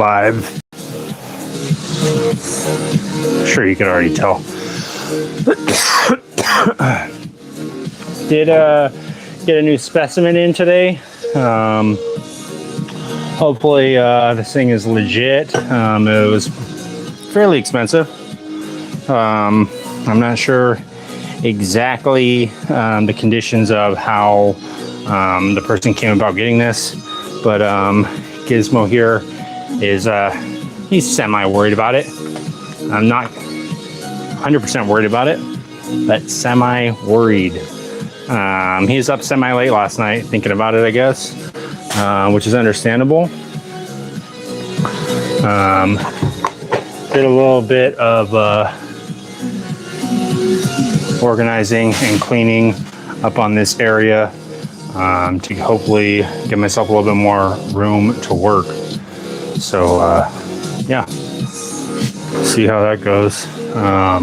live. I'm sure you can already tell. Did get a new specimen in today. Hopefully this thing is legit. It was fairly expensive. I'm not sure exactly the conditions of how the person came about getting this, but Gizmo here is he's semi-worried about it. I'm not 100% worried about it, but semi-worried. He was up semi-late last night thinking about it, I guess, which is understandable. Did a little bit of organizing and cleaning up on this area to hopefully give myself a little bit more room to work. So yeah, see how that goes. I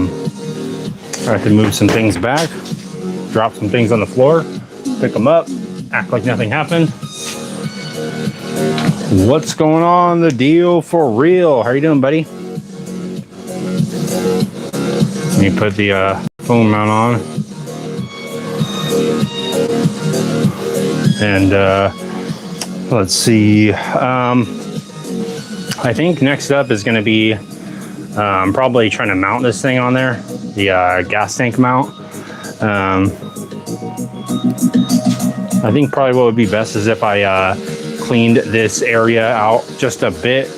have to move some things back, drop some things on the floor, pick them up, act like nothing happened. What's going on? The deal for real? How are you doing, buddy? Let me put the phone mount on. And let's see. I think next up is going to be probably trying to mount this thing on there, the gas tank mount. I think probably what would be best is if I cleaned this area out just a bit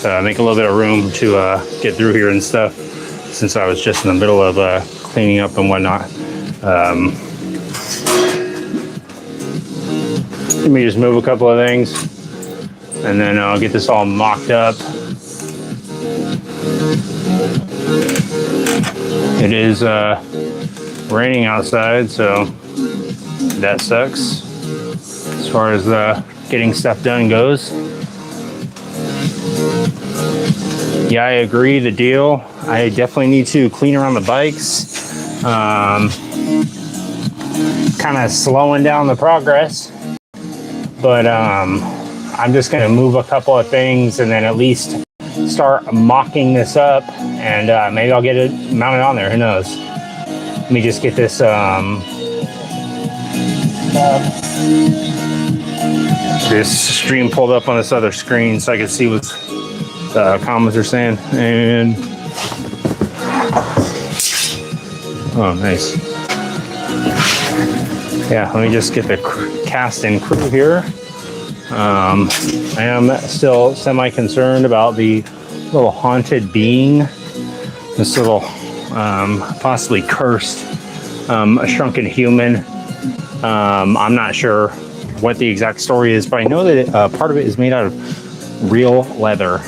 to make a little bit of room to get through here and stuff, since I was just in the middle of cleaning up and whatnot. Let me just move a couple of things and then I'll get this all mocked up. It is raining outside, so that sucks as far as getting stuff done goes. Yeah, I agree. The deal, I definitely need to clean around the bikes. Kind of slowing down the progress, but I'm just going to move a couple of things and then at least start mocking this up, and maybe I'll get it mounted on there. Who knows? Let me just get this this stream pulled up on this other screen so I can see what the comments are saying. And oh, nice. Yeah, let me just get the cast in crew here. I am still semi-concerned about the little haunted being, this little possibly cursed shrunken human. I'm not sure what the exact story is, but I know that part of it is made out of real leather.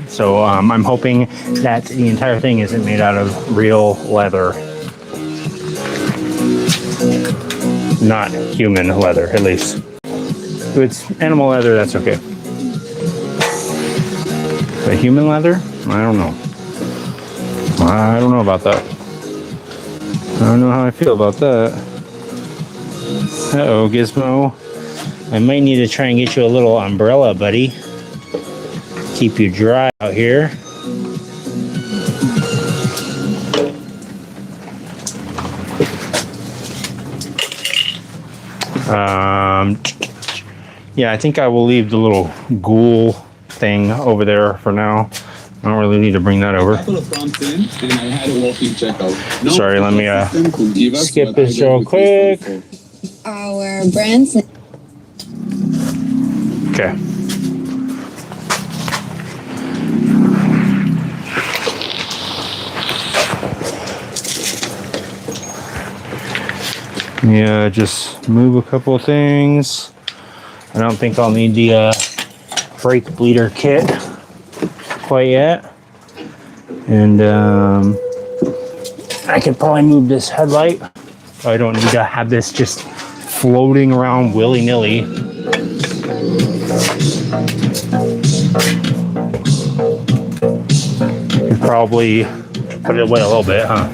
So I'm hoping that the entire thing isn't made out of real leather. Not human leather, at least. If it's animal leather, that's okay. But human leather? I don't know. I don't know about that. I don't know how I feel about that. Uh-oh, Gizmo. I might need to try and get you a little umbrella, buddy. Keep you dry out here. Yeah, I think I will leave the little ghoul thing over there for now. I don't really need to bring that over. Sorry, let me skip this real quick. Our brands. Okay. Yeah, just move a couple of things. I don't think I'll need the brake bleeder kit quite yet. And I could probably move this headlight. I don't need to have this just floating around willy-nilly. Could probably put it away a little bit, huh?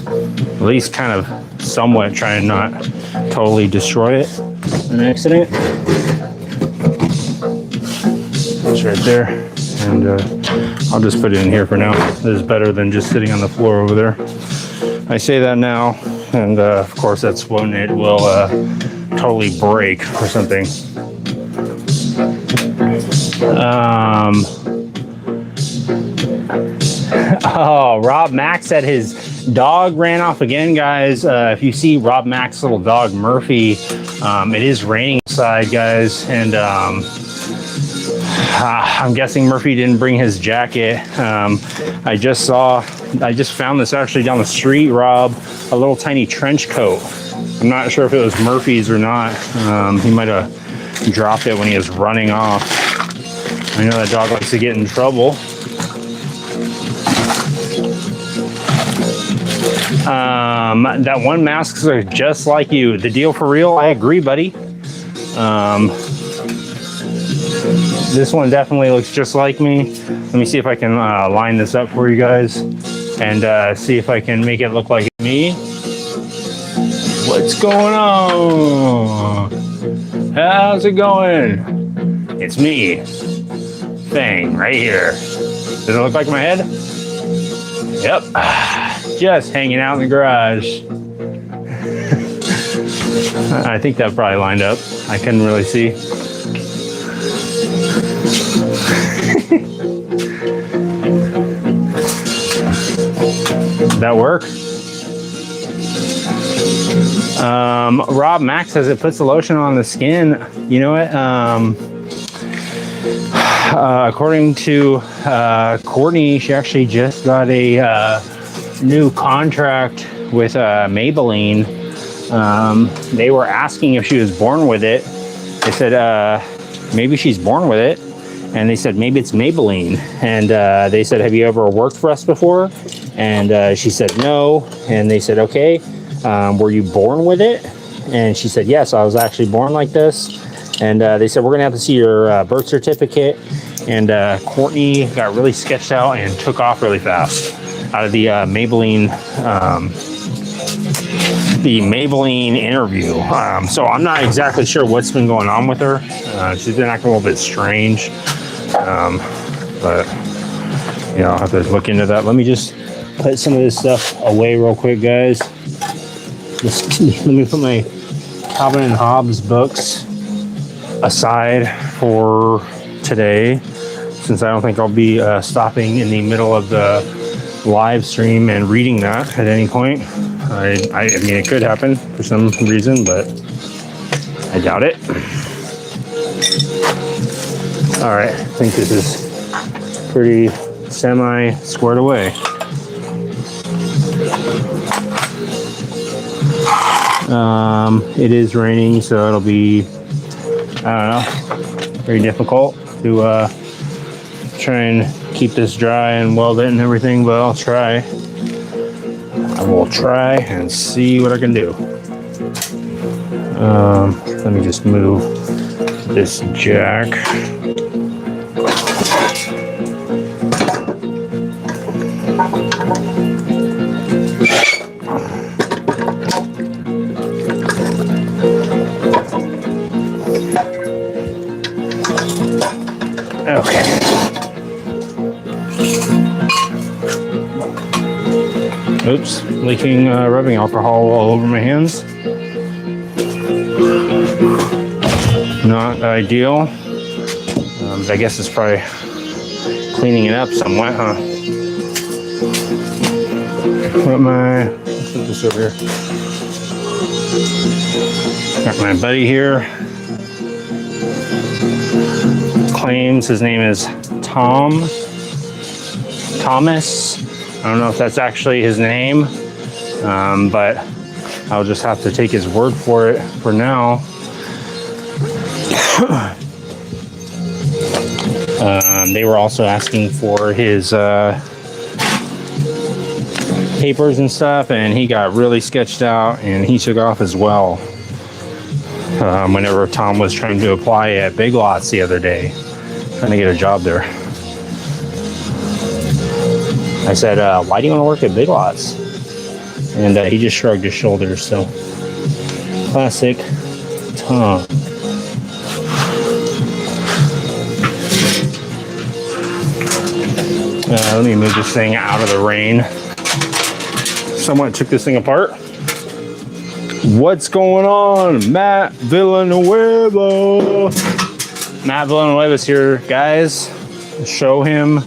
At least kind of somewhat try and not totally destroy it in an accident. It's right there. and I'll just put it in here for now. This is better than just sitting on the floor over there. I say that now, and of course that's when it will totally break or something. Oh, Rob Max said his dog ran off again, guys. If you see Rob Max's little dog Murphy, it is raining outside, guys, and I'm guessing Murphy didn't bring his jacket. I just found this actually down the street, Rob, a little tiny trench coat. I'm not sure if it was Murphy's or not. He might have dropped it when he was running off. I know that dog likes to get in trouble. That one masks are just like you. The deal for real? I agree, buddy. This one definitely looks just like me. Let me see if I can line this up for you guys and see if I can make it look like me. What's going on? How's it going? It's me, Fang, right here. Does it look like my head? Yep. Just hanging out in the garage. I think that probably lined up. I couldn't really see. That work? Rob Max says it puts the lotion on the skin. You know what? According to Courtney, she actually just got a new contract with Maybelline. They were asking if she was born with it. They said maybe she's born with it, and they said maybe it's Maybelline. And they said, have you ever worked for us before? And she said no. And they said, okay, were you born with it? And she said yes, I was actually born like this. And they said, we're gonna have to see your birth certificate. And Courtney got really sketched out and took off really fast out of the Maybelline interview. So I'm not exactly sure what's been going on with her. She's been acting a little bit strange. But yeah, I'll have to look into that. Let me just put some of this stuff away real quick, guys. Let me put my Calvin and Hobbes books aside for today, since I don't think I'll be stopping in the middle of the live stream and reading that at any point. I mean, it could happen for some reason, but I doubt it. All right, I think this is pretty semi squared away. It is raining, so it'll be, I don't know, very difficult to try and keep this dry and weld it and everything, but I'll try. I will try and see what I can do. Let me just move this jack. Okay. Oops, leaking rubbing alcohol all over my hands. Not ideal. I guess it's probably cleaning it up somewhat, huh? Let's put this over here. Got my buddy here. Claims his name is Thomas. I don't know if that's actually his name, but I'll just have to take his word for it for now. They were also asking for his papers and stuff, and he got really sketched out, and he took off as well. Whenever Tom was trying to apply at Big Lots the other day, trying to get a job there. I said, why do you want to work at Big Lots? And he just shrugged his shoulders. So, classic Tom. Let me move this thing out of the rain. Someone took this thing apart. What's going on, Matt Villanueva? Matt Villanueva's here, guys. Show him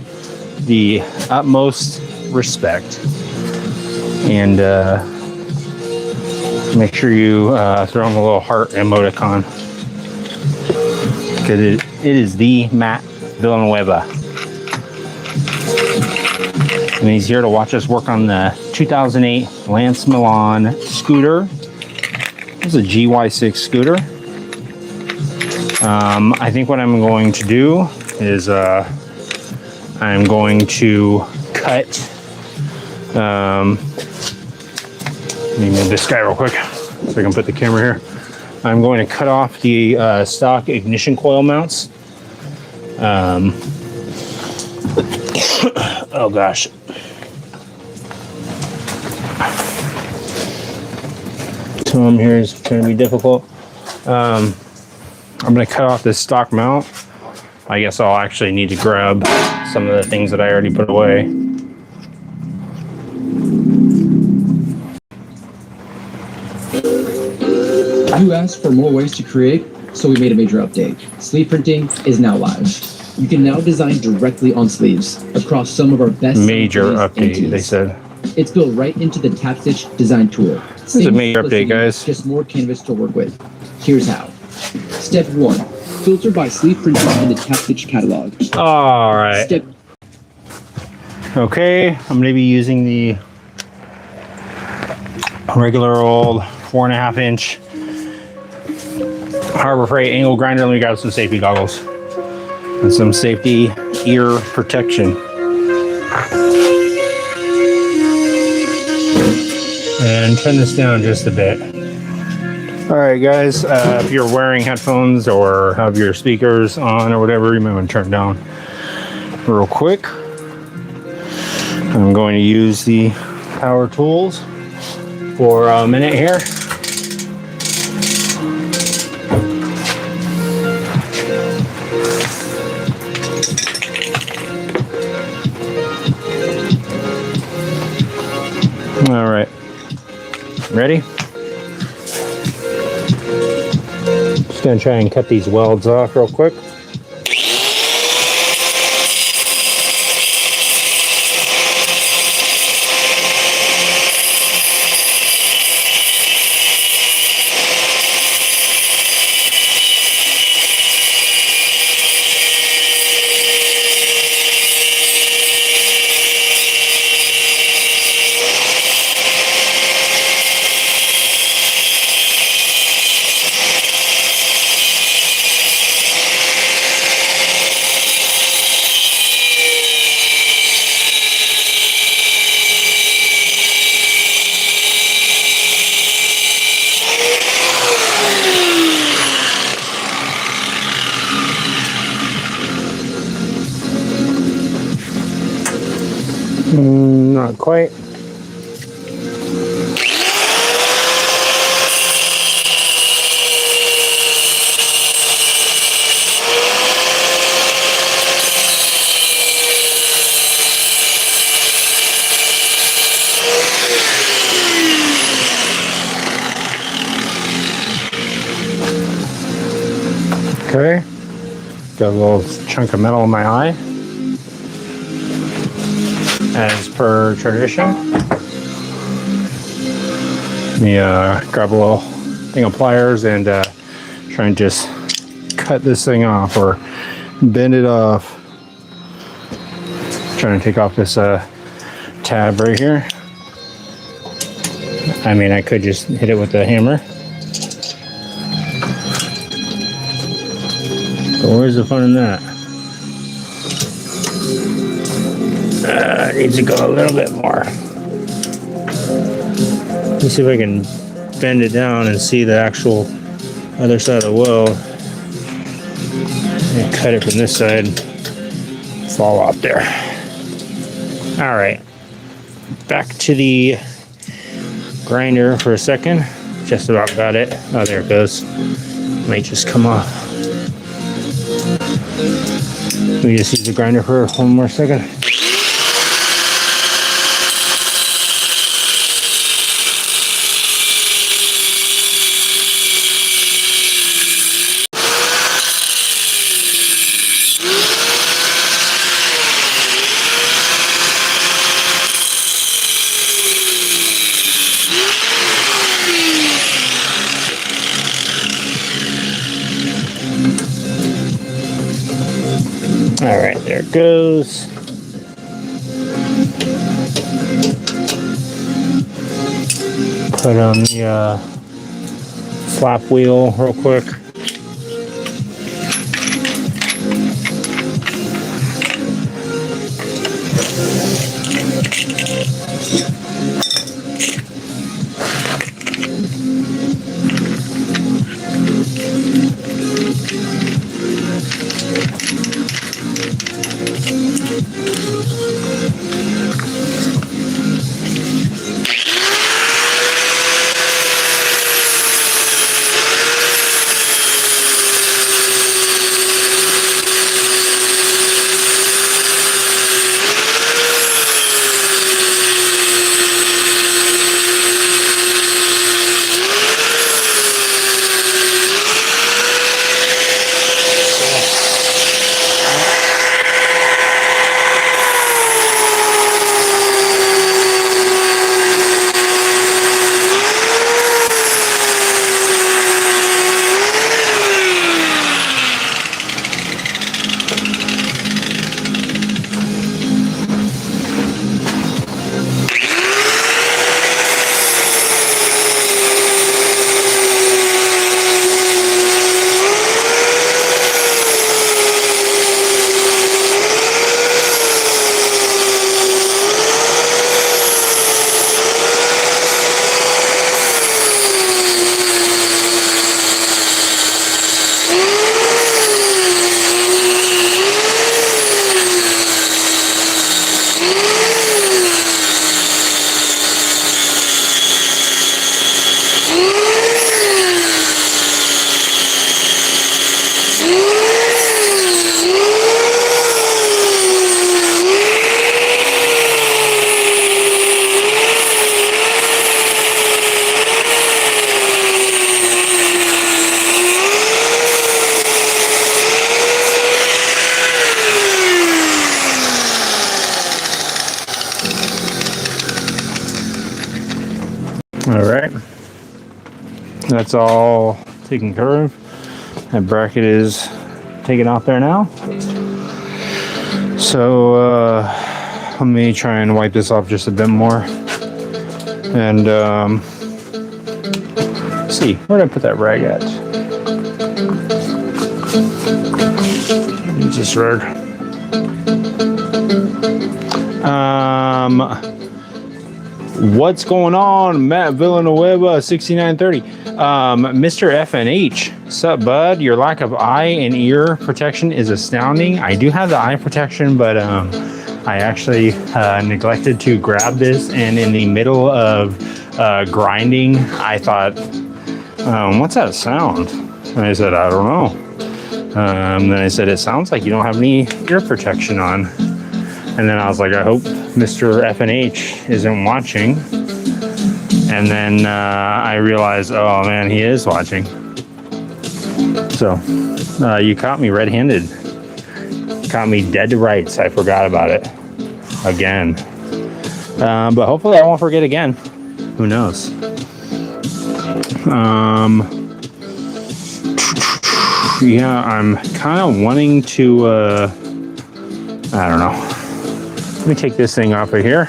the utmost respect. And make sure you throw him a little heart emoticon. Because it is the Matt Villanueva. And he's here to watch us work on the 2008 Lance Milan scooter. This is a GY6 scooter. I think what I'm going to do is I'm going to cut. Let me move this guy real quick so I can put the camera here. I'm going to cut off the stock ignition coil mounts. Oh gosh. Some of them here is going to be difficult. I'm going to cut off this stock mount. I guess I'll actually need to grab some of the things that I already put away. You asked for more ways to create, so we made a major update. Sleeve printing is now live. You can now design directly on sleeves across some of our best major update, they said. It's built right into the Tap Stitch design tool. This is a major update, guys. Just more canvas to work with. Here's how. Step 1. Filter by sleeve printing in the Tap Stitch catalog. All right. Okay, I'm going to be using the regular old 4.5 inch Harbor Freight angle grinder. Let me grab some safety goggles and some safety ear protection. And turn this down just a bit. All right, guys, if you're wearing headphones or have your speakers on or whatever, you might want to turn down real quick. I'm going to use the power tools for a minute here. All right, ready? Just gonna try and cut these welds off real quick. Not quite. Okay, got a little chunk of metal in my eye. As per tradition, let me grab a little thing of pliers and try and just cut this thing off or bend it off. Trying to take off this tab right here. I mean, I could just hit it with a hammer. But where's the fun in that? Needs to go a little bit more. Let me see if I can bend it down and see the actual other side of the weld. And cut it from this side. Fall off there. All right. Back to the grinder for a second. Just about got it. Oh, there it goes. Might just come off. Let me just use the grinder for one more second. goes. Put on the flap wheel real quick. All right, that's all taken care of. That bracket is taken off there now. So let me try and wipe this off just a bit more. And let's see, where did I put that rag at? Use this rag. What's going on, Matt Villanueva 6930? Mr. FNH, sup bud? Your lack of eye and ear protection is astounding. I do have the eye protection, but I actually neglected to grab this, and in the middle of grinding, I thought, what's that sound? And I said, I don't know. Then I said, it sounds like you don't have any ear protection on. And then I was like, I hope Mr. FNH isn't watching. And then I realized, oh man, he is watching. So you caught me red-handed. Caught me dead to rights. I forgot about it again. But hopefully I won't forget again. Who knows? Yeah, I'm kind of wanting to, I don't know. Let me take this thing off of here.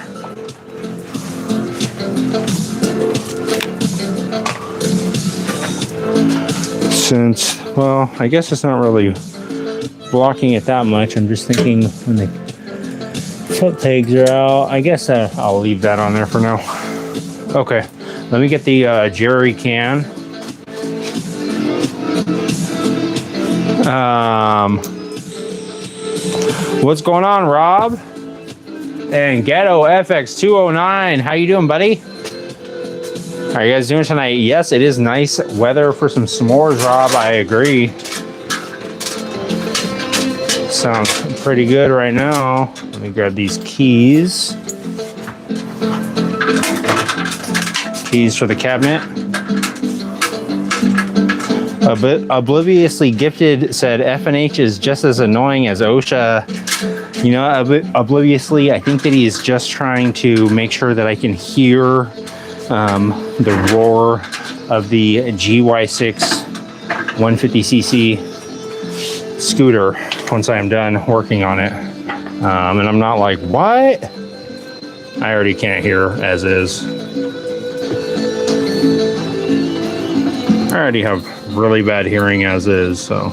Since, well, I guess it's not really blocking it that much. I'm just thinking when the foot pegs are out, I guess I'll leave that on there for now. Okay, let me get the jerry can. What's going on, Rob? And Ghetto FX209, how you doing, buddy? How are you guys doing tonight? Yes, it is nice weather for some s'mores, Rob. I agree. Sounds pretty good right now. Let me grab these keys. Keys for the cabinet. Obliviously Gifted said FNH is just as annoying as OSHA. You know, obliviously, I think that he's just trying to make sure that I can hear the roar of the GY6 150cc scooter once I'm done working on it. And I'm not like, what? I already can't hear as is. I already have really bad hearing as is, so.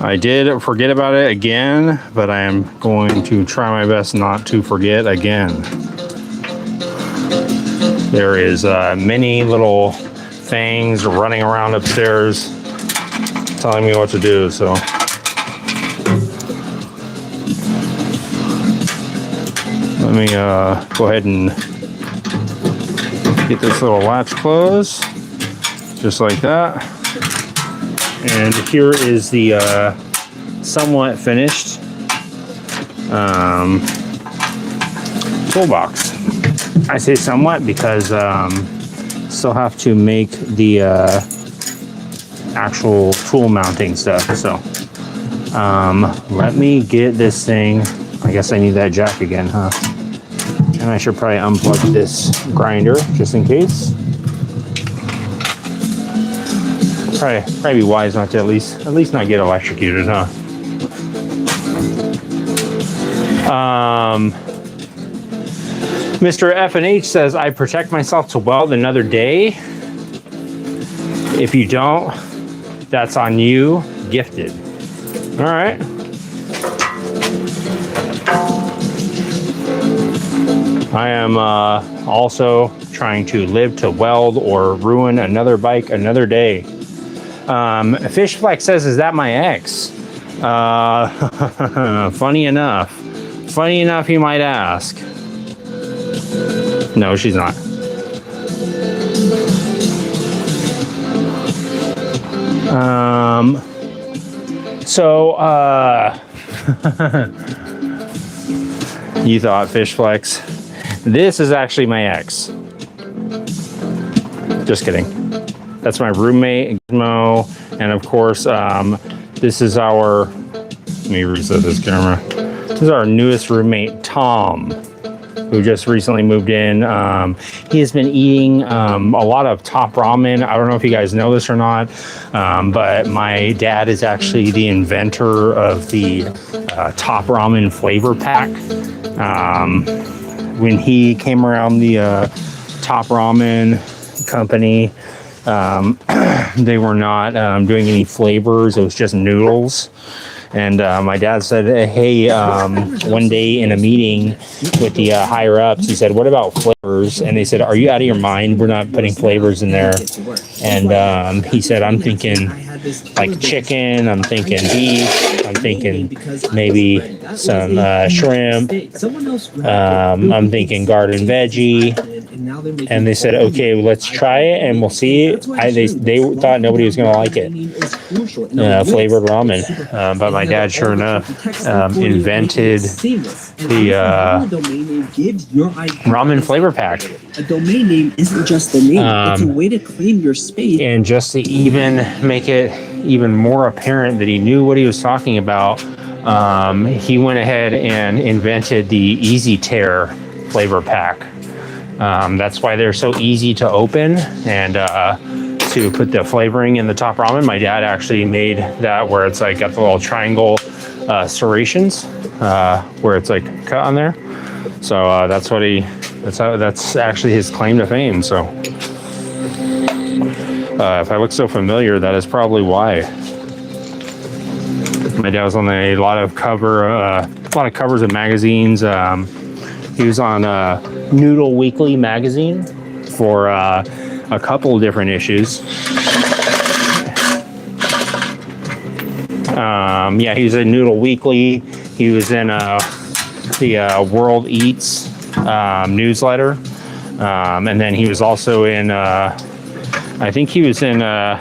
I did forget about it again, but I am going to try my best not to forget again. There is many little fangs running around upstairs telling me what to do, so. Let me go ahead and get this little latch closed, just like that. And here is the somewhat finished toolbox. I say somewhat because still have to make the actual tool mounting stuff. So let me get this thing. I guess I need that jack again, huh? And I should probably unplug this grinder just in case. Probably be wise not to at least not get electrocuted, huh? Mr. F&H says, I protect myself to weld another day. If you don't, that's on you. Gifted. All right. I am also trying to live to weld or ruin another bike another day. Fishflex says, is that my ex? Funny enough, you might ask. No, she's not. You thought Fishflex. This is actually my ex. Just kidding. That's my roommate, Gizmo. And of course, this is our, let me reset this camera. This is our newest roommate, Tom, who just recently moved in. He has been eating a lot of Top Ramen. I don't know if you guys know this or not, but my dad is actually the inventor of the Top Ramen flavor pack. When he came around the Top Ramen company, they were not doing any flavors. It was just noodles. And my dad said, hey, one day in a meeting with the higher ups, he said, what about flavors? And they said, are you out of your mind? We're not putting flavors in there. And he said, I'm thinking like chicken, I'm thinking beef, I'm thinking maybe some shrimp, I'm thining garden veggie. And they said, okay, let's try it and we'll see. They thought nobody was going to like it. Flavored ramen. But my dad, sure enough, invented the ramen flavor pack. A domain name isn't just a name, it's a way to claim your space. And just to even make it even more apparent that he knew what he was talking about, he went ahead and invented the Easy Tear flavor pack. That's why they're so easy to open and to put the flavoring in the Top Ramen. My dad actually made that where it's like got the little triangle serrations where it's like cut on there. So that's what that's actually his claim to fame. So if I look so familiar, that is probably why. My dad was on a lot of covers of magazines. He was on Noodle Weekly magazine for a couple of different issues. Yeah, he was in Noodle Weekly. He was in the World Eats newsletter. And then he was also in, I think he was in the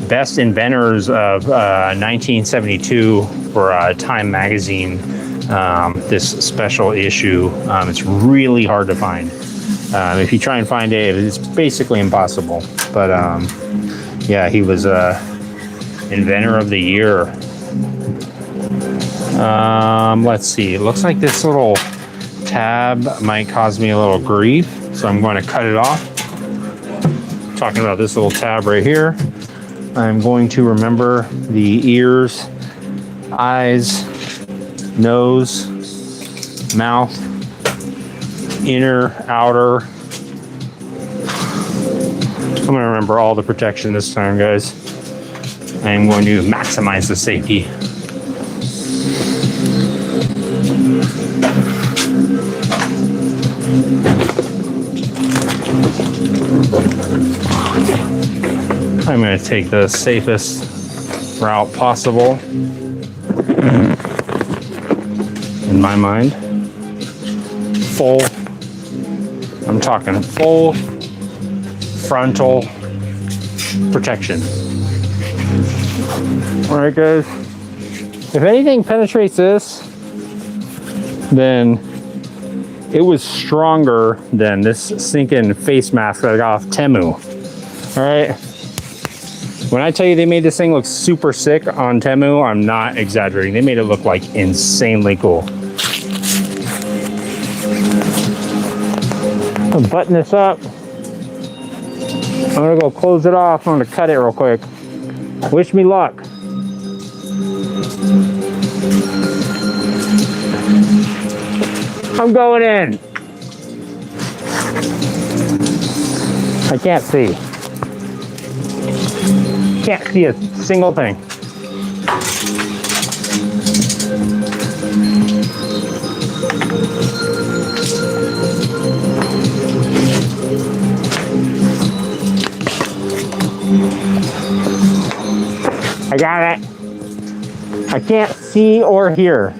Best Inventors of 1972 for Time Magazine. This special issue. It's really hard to find. If you try and find it, it's basically impossible. But yeah, he was Inventor of the Year. Let's see. It looks like this little tab might cause me a little grief, so I'm going to cut it off. talking about this little tab right here. I'm going to remember the ears, eyes, nose, mouth, inner, outer. I'm going to remember all the protection this time, guys. I am going to maximize the safety. I'm going to take the safest route possible in my mind. Full, I'm talking full frontal protection. All right, guys. If anything penetrates this, then it was stronger than this sinking face mask that I got off Temu. All right. When I tell you they made this thing look super sick on Temu, I'm not exaggerating. They made it look like insanely cool. I'll button this up. I'm gonna go close it off. I'm gonna cut it real quick. Wish me luck. I'm going in. I can't see. Can't see a single thing. I got it. I can't see or hear.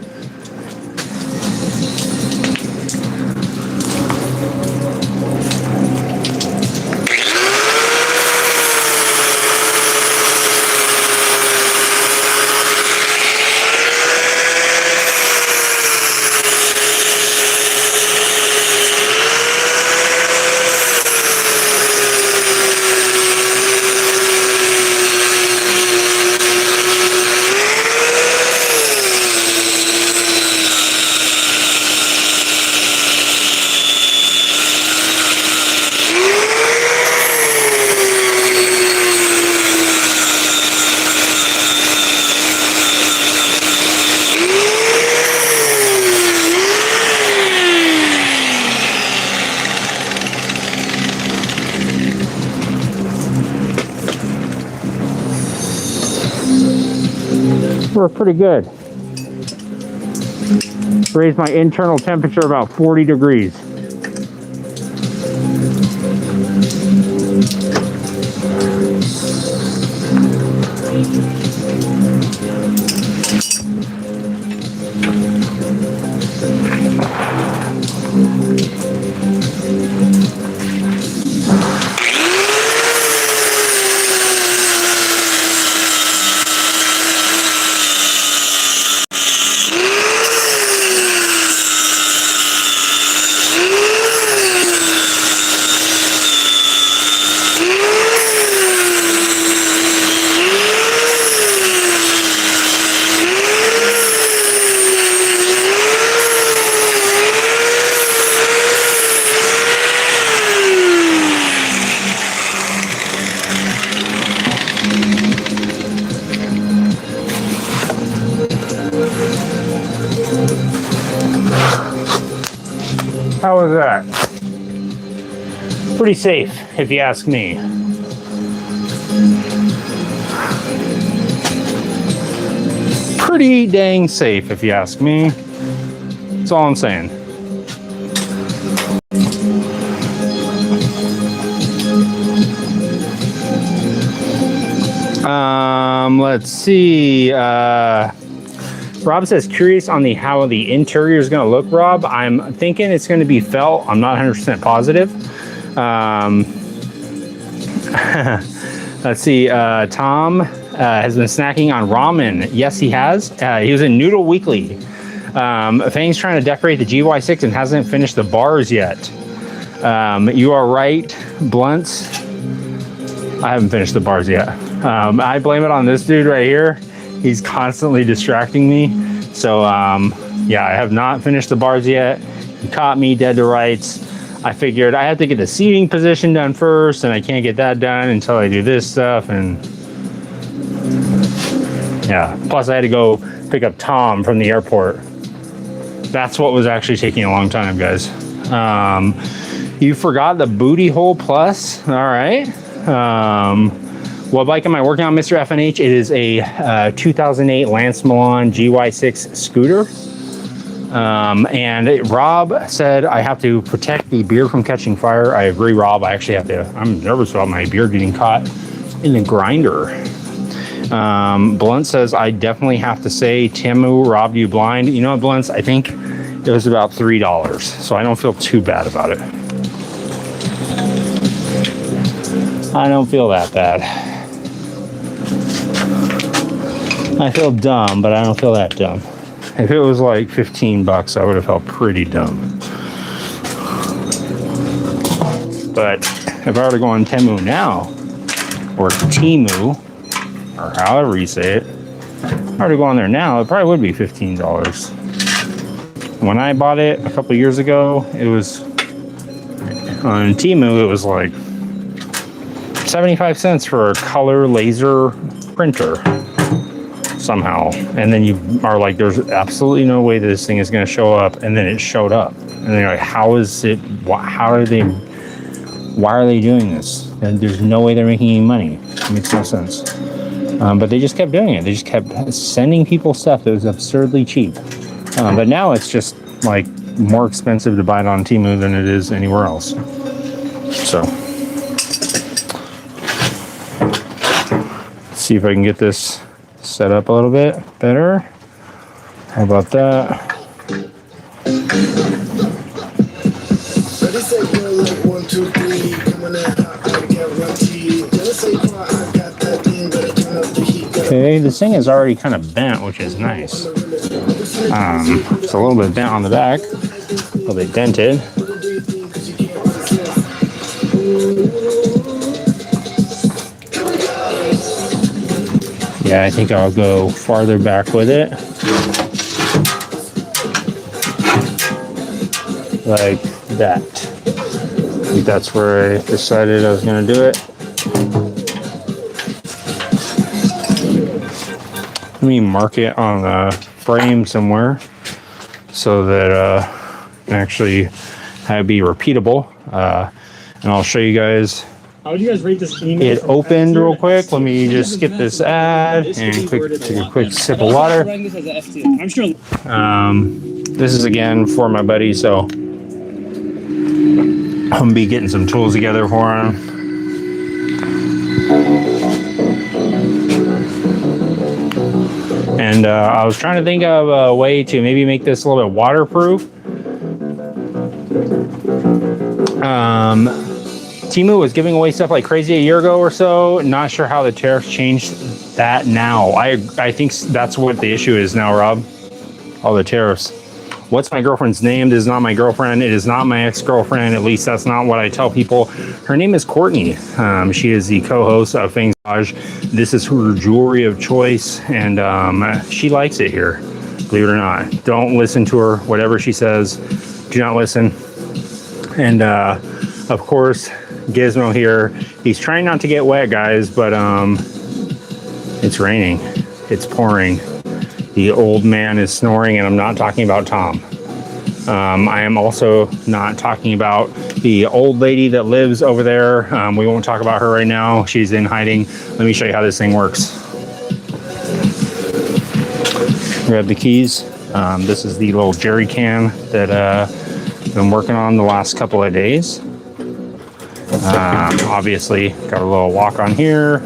We're pretty good. Raised my internal temperature about 40 degrees. How was that? Pretty safe, if you ask me. Pretty dang safe, if you ask me. That's all I'm saying. Let's see. Rob says, curious on how the interior is going to look, Rob. I'm thinking it's going to be felt. I'm not 100% positive. Let's see. Tom has been snacking on ramen. Yes, he has. He was in Noodle Weekly. Fang's trying to decorate the GY6 and hasn't finished the bars yet. You are right, Blunts. I haven't finished the bars yet. I blame it on this dude right here. He's constantly distracting me. So, yeah, I have not finished the bars yet. He caught me dead to rights. I figured I have to get the seating position done first, and I can't get that done until I do this stuff. And yeah, plus I had to go pick up Tom from the airport. That's what was actually taking a long time, guys. You forgot the booty hole plus. All right. What bike am I working on, Mr. FNH? It is a 2008 Lance Milan GY6 scooter. And Rob said I have to protect the beard from catching fire. I agree, Rob. I actually have to. I'm nervous about my beard getting caught in the grinder. Blunt says I definitely have to say Temu robbed you blind. You know what, Blunt? I think it was about $3, so I don't feel too bad about it. I don't feel that bad. I feel dumb, but I don't feel that dumb. If it was like $15, I would have felt pretty dumb. But if I were to go on Temu now, or Temu, or however you say it, if I were to go on there now, it probably would be $15. When I bought it a couple years ago, it was on Temu, it was like 75 cents for a color laser printer. Somehow, and then you are like, there's absolutely no way that this thing is going to show up, and then it showed up, and they're like, how is it, why are they doing this? And there's no way they're making any money. It makes no sense. But they just kept doing it. They just kept sending people stuff that was absurdly cheap. But now it's just like more expensive to buy it on Temu than it is anywhere else. So let's see if I can get this set up a little bit better. How about that? Okay, this thing is already kind of bent, which is nice. It's a little bit bent on the back, a little bit dented. Yeah, I think I'll go farther back with it. Like that. I think that's where I decided I was going to do it. Let me mark it on the frame somewhere so that it can actually have it be repeatable. And I'll show you guys. How would you guys rate this email? It opened real quick. Let me just skip this ad and take a quick sip of water. I'm sure. This is again for my buddy, so I'm gonna be getting some tools together for him. And I was trying to think of a way to maybe make this a little bit waterproof. Temu was giving away stuff like crazy a year ago or so. Not sure how the tariffs changed that now. I think that's what the issue is now, Rob. All the tariffs. What's my girlfriend's name? This is not my girlfriend. It is not my ex-girlfriend. At least that's not what I tell people. Her name is Courtney. She is the co-host of Fang. This is her jewelry of choice, and she likes it here. Believe it or not. Don't listen to her. Whatever she says, do not listen. And of course, Gizmo here. He's trying not to get wet, guys, but it's raining. It's pouring. The old man is snoring, and I'm not talking about Tom. I am also not talking about the old lady that lives over there. We won't talk about her right now. She's in hiding. Let me show you how this thing works. Grab the keys. This is the little jerry can that I've been working on the last couple of days. Obviously, got a little lock on here.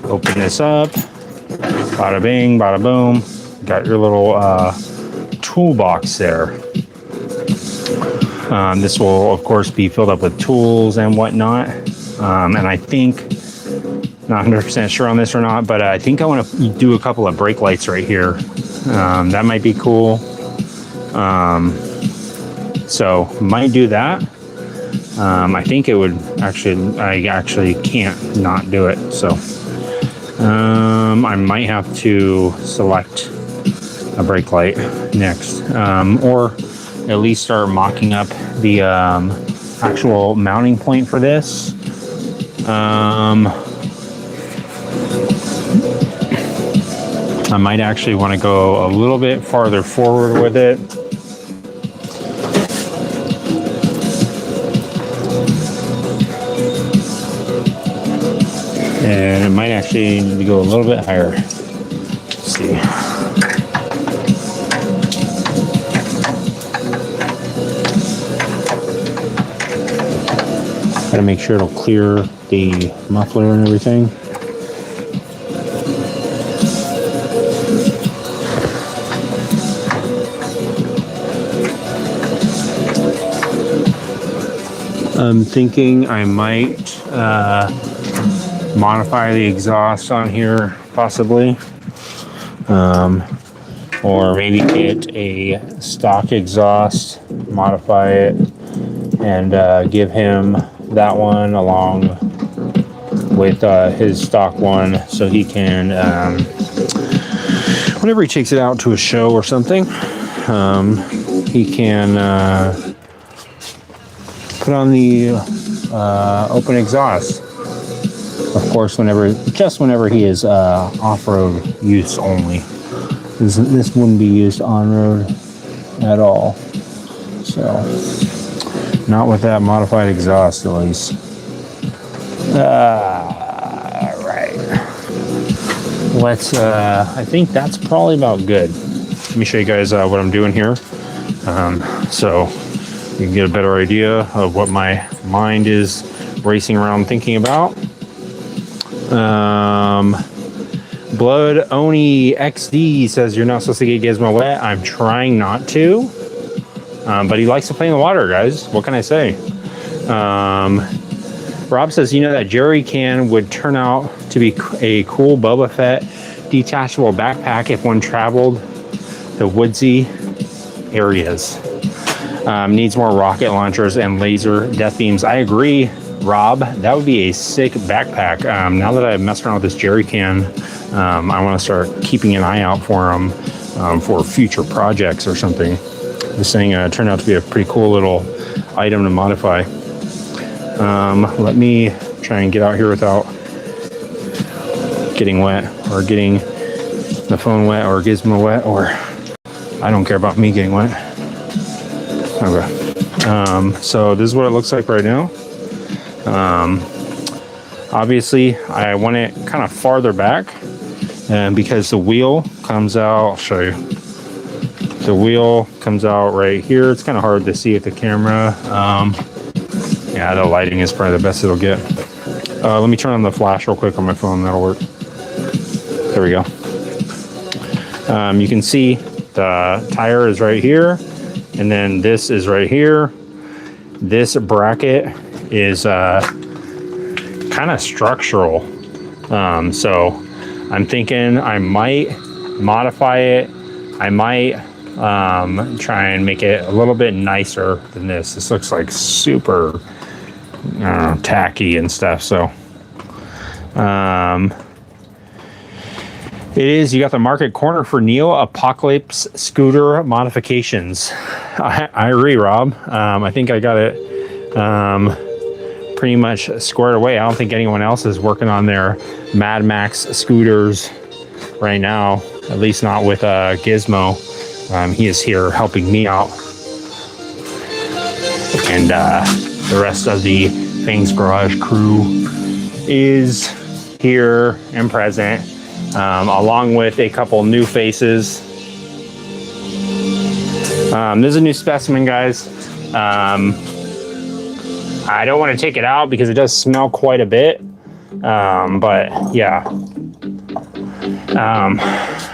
Open this up. Bada bing, bada boom. Got your little toolbox there. This will, of course, be filled up with tools and whatnot. And I think, not 100% sure on this or not, but I think I want to do a couple of brake lights right here. That might be cool. So might do that. I think it would actually, I actually can't not do it. So I might have to select a brake light next, or at least start mocking up the actual mounting point for this. I might actually want to go a little bit farther forward with it. And it might actually need to go a little bit higher. Let's see. Gotta make sure it'll clear the muffler and everything. I'm thinking I might modify the exhaust on here, possibly. Or maybe get a stock exhaust, modify it, and give him that one along with his stock one, so he can, whenever he takes it out to a show or something, he can put on the open exhaust. Of course, whenever he is off-road use only. This wouldn't be used on-road at all. So, not with that modified exhaust, at least. Right. Let's, I think that's probably about good. Let me show you guys what I'm doing here. So, you can get a better idea of what my mind is racing around thinking about. Blood Oni XD says you're not supposed to get Gizmo wet. I'm trying not to, but he likes to play in the water, guys. What can I say? Rob says, you know, that jerry can would turn out to be a cool Boba Fett detachable backpack if one traveled the woodsy areas. Needs more rocket launchers and laser death beams. I agree, Rob. That would be a sick backpack. Now that I've messed around with this jerry can, I want to start keeping an eye out for them for future projects or something. This thing turned out to be a pretty cool little item to modify. Let me try and get out here without getting wet or getting the phone wet or Gizmo wet, or I don't care about me getting wet. Okay. So this is what it looks like right now. Obviously I want it kind of farther back, and because the wheel comes out, I'll show you. The wheel comes out right here. It's kind of hard to see with the camera. Yeah, the lighting is probably the best it'll get. Let me turn on the flash real quick on my phone. That'll work. There we go. You can see the tire is right here, and then this is right here. This bracket is kind of structural. So I'm thinking I might modify it. I might try and make it a little bit nicer than this. This looks like super tacky and stuff. So it is, you got the market corner for Neo Apocalypse scooter modifications. I agree, Rob. I think I got it pretty much squared away. I don't think anyone else is working on their Mad Max scooters right now, at least not with Gizmo. He is here helping me out, and the rest of the Fang's Garage crew is here and present, along with a couple new faces. This is a new specimen, guys. I don't want to take it out because it does smell quite a bit, but yeah.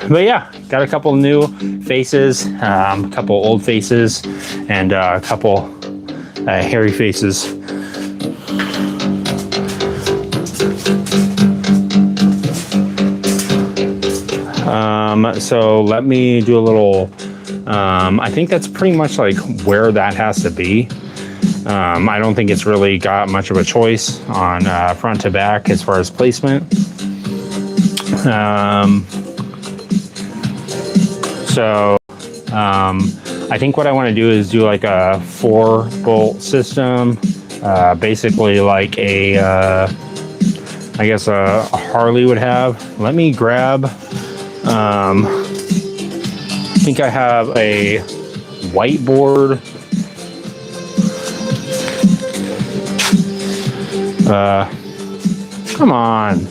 But yeah, got a couple new faces, a couple old faces, and a couple hairy faces. So let me do a little, I think that's pretty much like where that has to be. I don't think it's really got much of a choice on front to back as far as placement. I think what I want to do is do like a 4-bolt system, basically like a, I guess a Harley would have. Let me grab, I think I have a whiteboard. Come on.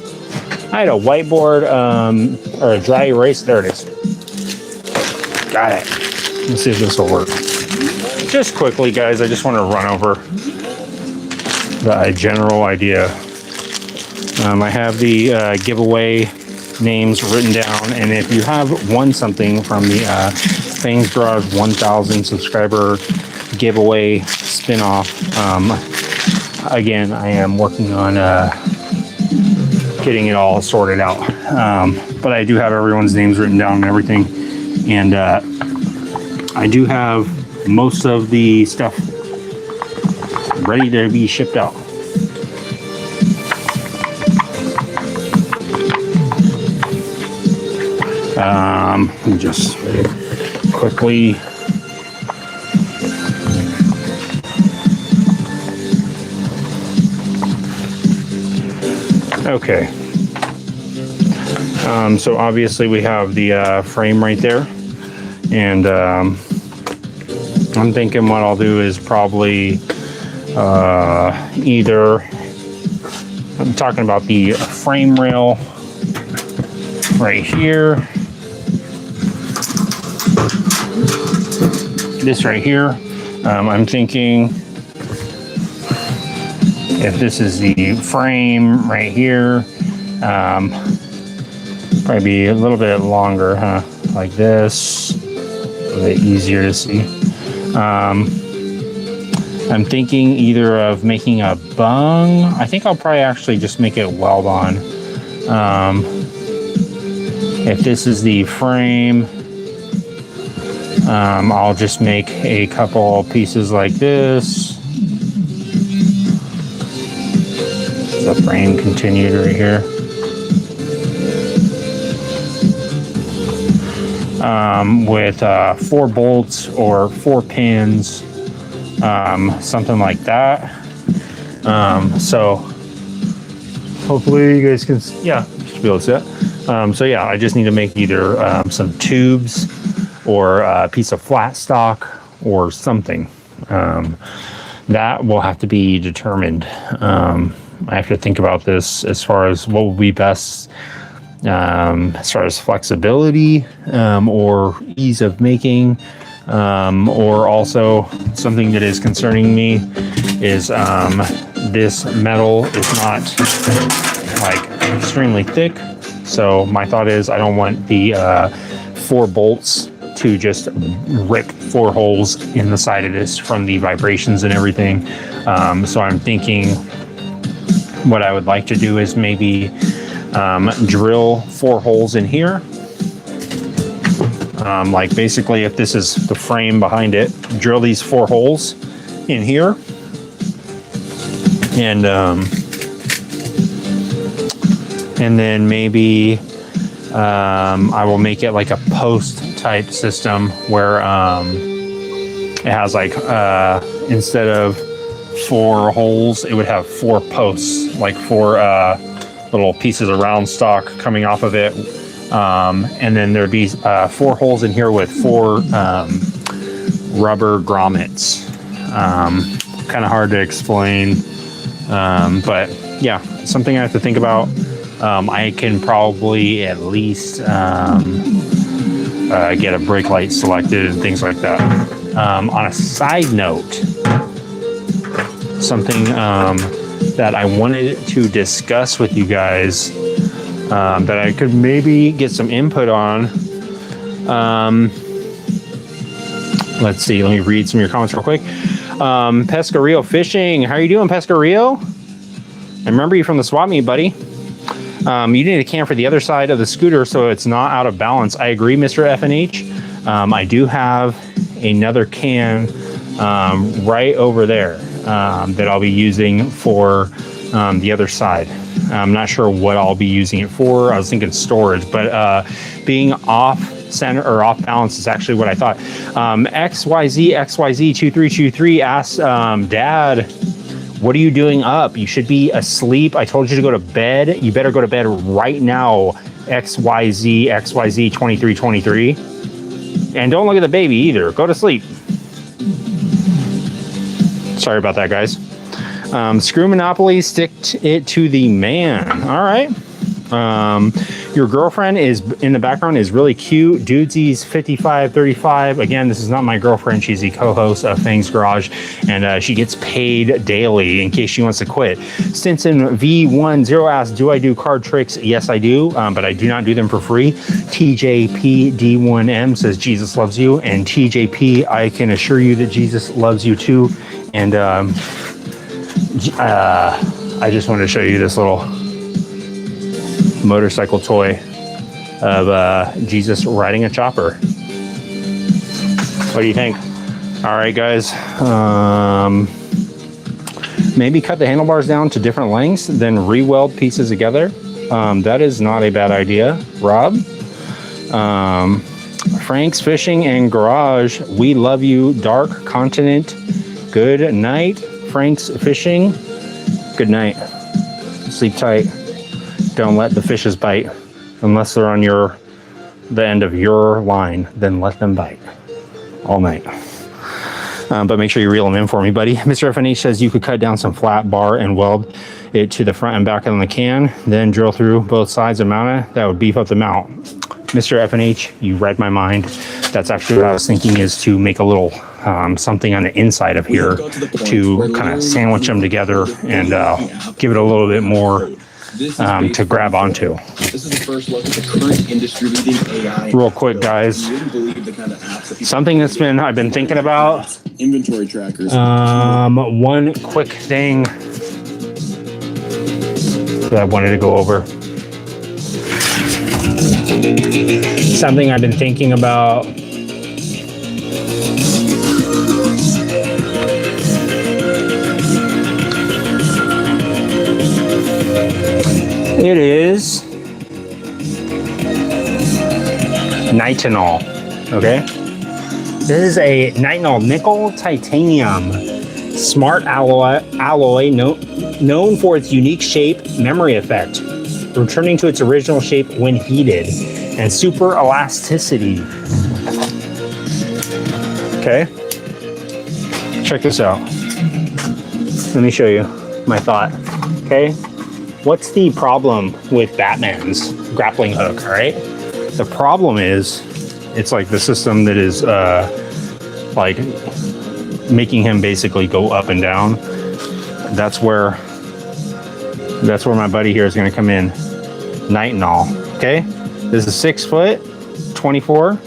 I had a whiteboard, or a dry erase. There it is. Got it. Let's see if this will work. Just quickly, guys, I just want to run over the general idea. I have the giveaway names written down, and if you have won something from the Fang's Garage 1000 subscriber giveaway spinoff, again, I am working on getting it all sorted out. But I do have everyone's names written down and everything, and I do have most of the stuff ready to be shipped out. Let me just quickly okay. So obviously we have the frame right there, and I'm thinking what I'll do is probably either, I'm talking about the frame rail right here, this right here. I'm thinking if this is the frame right here, probably be a little bit longer, huh? Like this, a little bit easier to see. I'm thinking either of making a bung. I think I'll probably actually just make it weld on. If this is the frame, I'll just make a couple pieces like this. The frame continued right here. With 4 bolts or 4 pins, something like that. So hopefully you guys can, yeah, should be able to see that. So yeah, I just need to make either some tubes or a piece of flat stock or something. That will have to be determined. I have to think about this as far as what will be best, as far as flexibility, or ease of making, or also something that is concerning me is this metal is not like extremely thick. So my thought is I don't want the 4 bolts to just rip 4 holes in the side of this from the vibrations and everything. So I'm thinking what I would like to do is maybe drill 4 holes in here. Like basically if this is the frame behind it, drill these 4 holes in here. And then maybe I will make it like a post type system where it has like instead of 4 holes, it would have 4 posts, like 4 little pieces of round stock coming off of it, and then there'd be 4 holes in here with 4 rubber grommets. Kind of hard to explain, but yeah, something I have to think about. I can probably at least get a brake light selected and things like that. On a side note, something that I wanted to discuss with you guys, that I could maybe get some input on. Let's see, let me read some of your comments real quick. Pescarillo Fishing, how are you doing, Pescarillo? I remember you from the swap meet, buddy. You need a can for the other side of the scooter so it's not out of balance. I agree, Mr. FNH. I do have another can right over there that I'll be using for the other side. I'm not sure what I'll be using it for. I was thinking storage, but being off center or off balance is actually what I thought. XYZ2323 asks, Dad, what are you doing up? You should be asleep. I told you to go to bed. You better go to bed right now, XYZ2323. And don't look at the baby either. Go to sleep. Sorry about that, guys. Screw Monopoly, stick it to the man. All right. Your girlfriend is in the background is really cute. Dudesy's 5535. Again, this is not my girlfriend. She's the co-host of Fang's Garage, and she gets paid daily in case she wants to quit. Stinson V10 asks, do I do card tricks? Yes, I do, but I do not do them for free. TJP D1M says Jesus loves you, and TJP, I can assure you that Jesus loves you too. And I just wanted to show you this little motorcycle toy of Jesus riding a chopper. What do you think? All right, guys. Maybe cut the handlebars down to different lengths, then re-weld pieces together. That is not a bad idea, Rob. Frank's Fishing and Garage. We love you, Dark Continent. Good night, Frank's Fishing. Good night. Sleep tight. Don't let the fishes bite unless they're on the end of your line. Then let them bite all night. But make sure you reel them in for me, buddy. Mr. FNH says you could cut down some flat bar and weld it to the front and back of the can, then drill through both sides and mount it. That would beef up the mount. Mr. FNH, you read my mind. That's actually what I was thinking, is to make a little something on the inside of here to kind of sandwich them together and give it a little bit more to grab onto. This is the first look at the current industry-leading AI. Real quick, guys. Something I've been thinking about. Inventory trackers. One quick thing that I wanted to go over. Something I've been thinking about. It is Nitinol, okay? This is a Nitinol nickel titanium smart alloy known for its unique shape memory effect, returning to its original shape when heated, and super elasticity. Okay, check this out. Let me show you my thought, okay? What's the problem with Batman's grappling hook, all right? The problem is, it's like the system that is like making him basically go up and down. That's where my buddy here is gonna come in. Nitinol, okay? This is 6 foot, 24.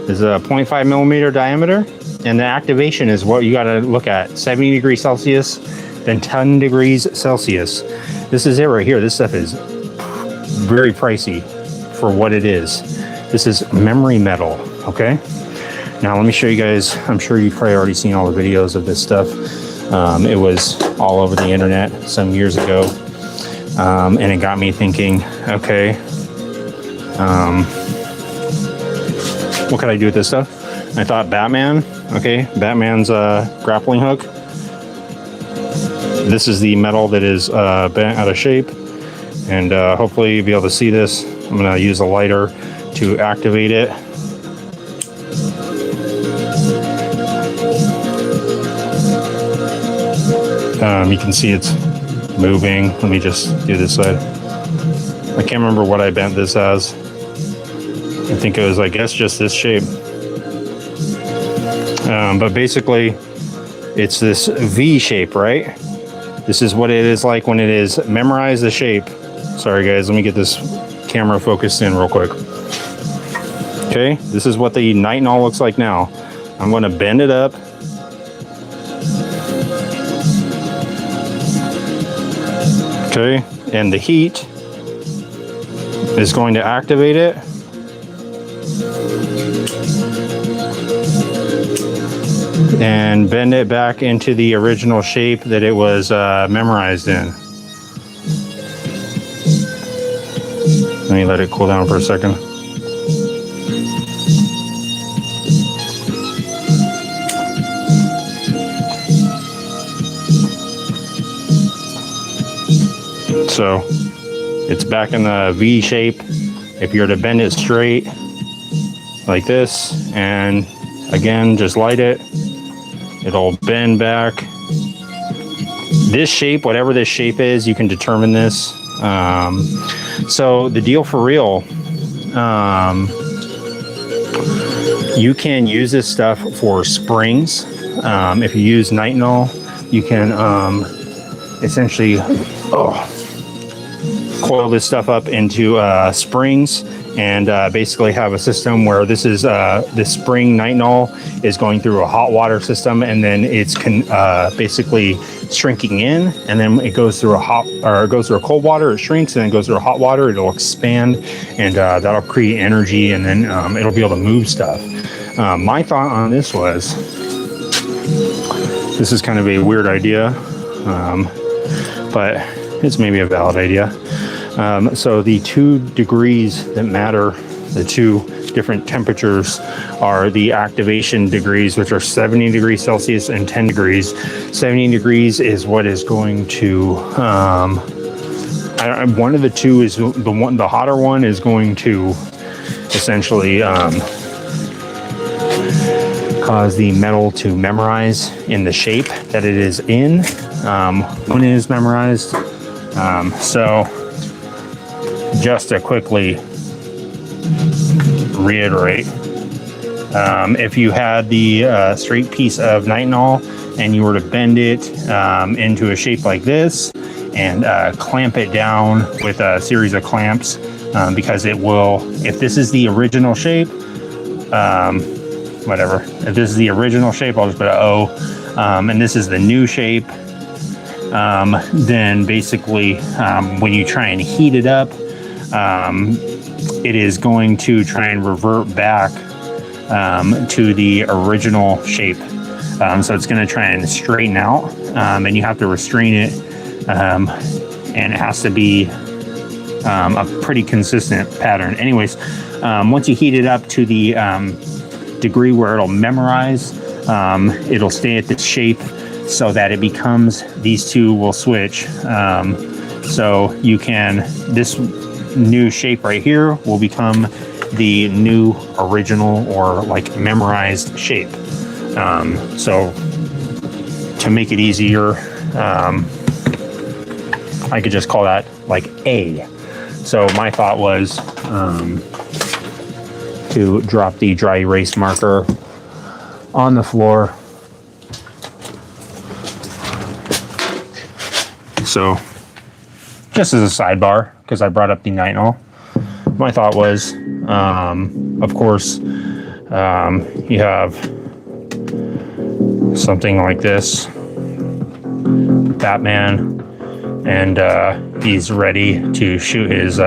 This is a 0.5 millimeter diameter. And the activation is what you gotta look at. 70 degrees Celsius, then 10 degrees Celsius. This is it right here. This stuff is very pricey for what it is. This is memory metal, okay? Now let me show you guys. I'm sure you've probably already seen all the videos of this stuff. It was all over the internet some years ago. And it got me thinking, okay, what could I do with this stuff? I thought Batman, okay, Batman's grappling hook. This is the metal that is bent out of shape, and hopefully you'll be able to see this. I'm going to use a lighter to activate it. You can see it's moving. Let me just do this side. I can't remember what I bent this as. I think it was, I guess, just this shape. But basically, it's this V shape, right? This is what it is like when it is memorize the shape. Sorry guys, let me get this camera focused in real quick. Okay, this is what the Nitinol looks like now. I'm going to bend it up. Okay, and the heat is going to activate it. And bend it back into the original shape that it was memorized in. Let me let it cool down for a second. So it's back in the V shape. If you're to bend it straight like this, and again, just light it, it'll bend back. This shape, whatever this shape is, you can determine this. So the deal for real, you can use this stuff for springs. If you use nitinol, you can essentially coil this stuff up into springs, and basically have a system where this is this spring nitinol is going through a hot water system, and then it's basically shrinking in, and then it goes through a cold water, it shrinks, and then goes through a hot water, it'll expand, and that'll create energy, and then it'll be able to move stuff. My thought on this was, this is kind of a weird idea, but it's maybe a valid idea. So the 2 degrees that matter, the 2 different temperatures, are the activation degrees, which are 70 degrees Celsius and 10 degrees. 70 degrees is what is going to, one of the 2 is the hotter one is going to essentially cause the metal to memorize in the shape that it is in when it is memorized. So just to quickly reiterate, if you had the straight piece of nitinol and you were to bend it into a shape like this and clamp it down with a series of clamps, because it will, if this is the original shape, whatever, if this is the original shape, I'll just put an O, and this is the new shape, then basically when you try and heat it up, it is going to try and revert back to the original shape. So it's going to try and straighten out, and you have to restrain it, and it has to be a pretty consistent pattern. Anyways, once you heat it up to the degree where it'll memorize, it'll stay at this shape so that it becomes, these 2 will switch. So you can, this new shape right here will become the new original or like memorized shape. So to make it easier, I could just call that like A. So my thought was to drop the dry erase marker on the floor. So just as a sidebar, because I brought up the nitinol, my thought was, of course, you have something like this, Batman, and he's ready to shoot his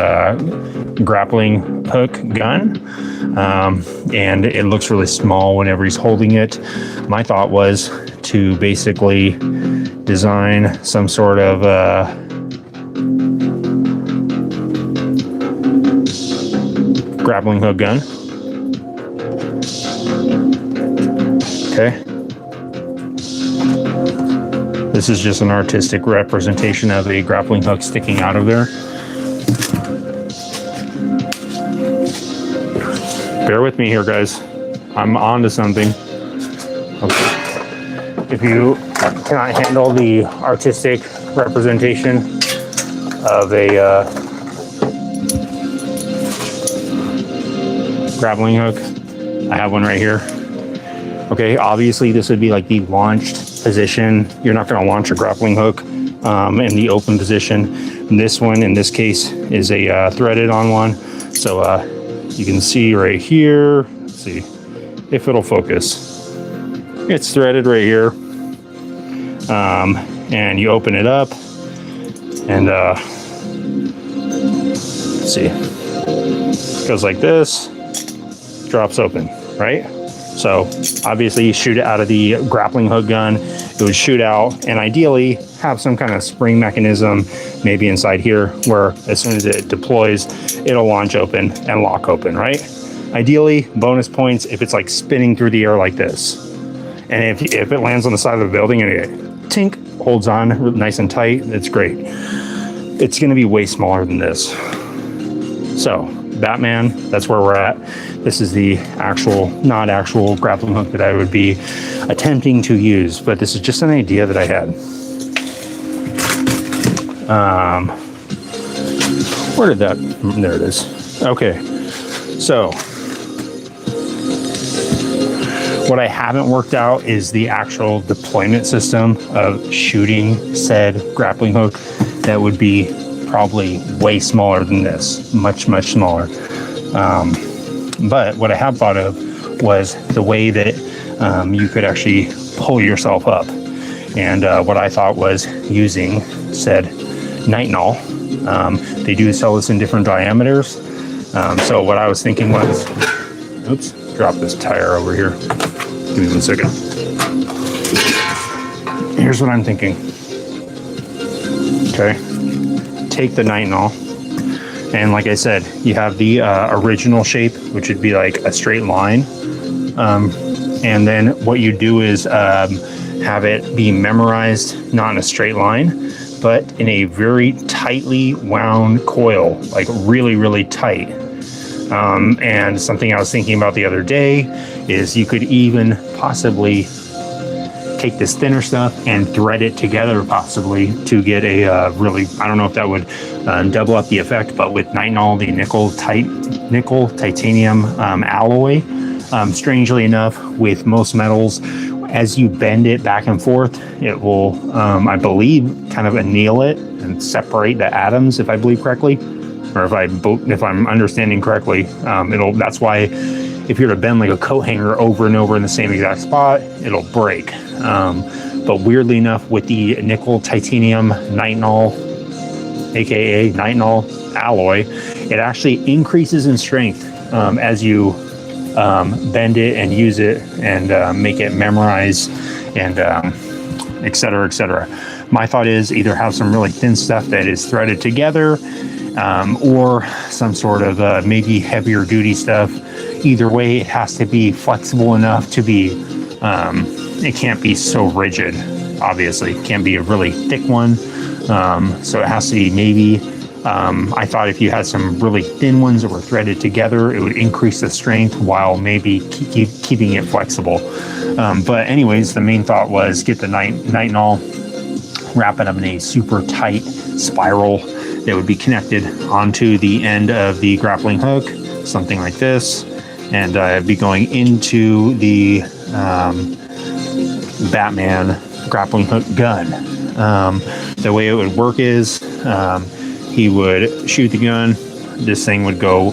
grappling hook gun, and it looks really small whenever he's holding it. My thought was to basically design some sort of grappling hook gun. Okay. This is just an artistic representation of a grappling hook sticking out of there. Bear with me here, guys. I'm on to something. Okay. If you cannot handle the artistic representation of a grappling hook, I have one right here. Okay, obviously this would be like the launched position. You're not going to launch a grappling hook in the open position. And this one, in this case, is a threaded on one. So you can see right here, let's see if it'll focus. It's threaded right here. And you open it up and let's see, it goes like this, drops open, right? So obviously you shoot it out of the grappling hook gun, it would shoot out and ideally have some kind of spring mechanism maybe inside here where as soon as it deploys, it'll launch open and lock open, right? Ideally, bonus points if it's like spinning through the air like this. And if it lands on the side of the building and it tink, holds on nice and tight, it's great. it's going to be way smaller than this. So Batman, that's where we're at. This is the actual, not actual grappling hook that I would be attempting to use, but this is just an idea that I had. Where did that, there it is. Okay, so what I haven't worked out is the actual deployment system of shooting said grappling hook that would be probably way smaller than this, much smaller. But what I have thought of was the way that you could actually pull yourself up. And what I thought was using said nitinol. They do sell this in different diameters. So what I was thinking was, oops, drop this tire over here. Give me 1 second. Here's what I'm thinking. Okay, take the nitinol, and like I said, you have the original shape, which would be like a straight line. And then what you do is have it be memorized, not in a straight line, but in a very tightly wound coil, like really tight. And something I was thinking about the other day is you could even possibly take this thinner stuff and thread it together possibly to get a really, I don't know if that would double up the effect, but with nitinol, the nickel titanium alloy, strangely enough, with most metals, as you bend it back and forth, it will, I believe, kind of anneal it and separate the atoms, if I believe correctly, or if I'm understanding correctly. That's why if you're to bend like a coat hanger over and over in the same exact spot, it'll break. But weirdly enough, with the nickel titanium nitinol, aka nitinol alloy, it actually increases in strength as you bend it and use it and make it memorize and et cetera. My thought is either have some really thin stuff that is threaded together or some sort of maybe heavier duty stuff. Either way, it has to be flexible enough to be, it can't be so rigid, obviously. It can't be a really thick one. So it has to be maybe, I thought if you had some really thin ones that were threaded together, it would increase the strength while maybe keeping it flexible. But anyways, the main thought was get the nitinol, wrap it up in a super tight spiral that would be connected onto the end of the grappling hook, something like this, and I'd be going into the Batman grappling hook gun. The way it would work is he would shoot the gun, this thing would go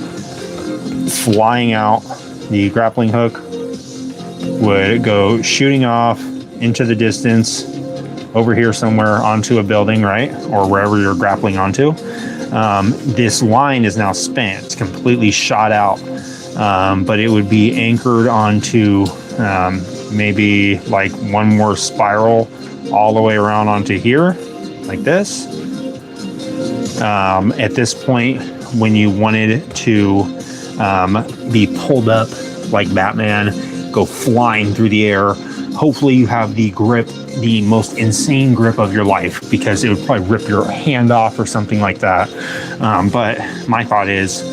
flying out, the grappling hook would go shooting off into the distance over here somewhere onto a building, right? Or wherever you're grappling onto. This line is now spent, it's completely shot out, but it would be anchored onto maybe like one more spiral all the way around onto here, like this. At this point, when you wanted to be pulled up like Batman, go flying through the air, hopefully you have the grip, the most insane grip of your life, because it would probably rip your hand off or something like that. But my thought is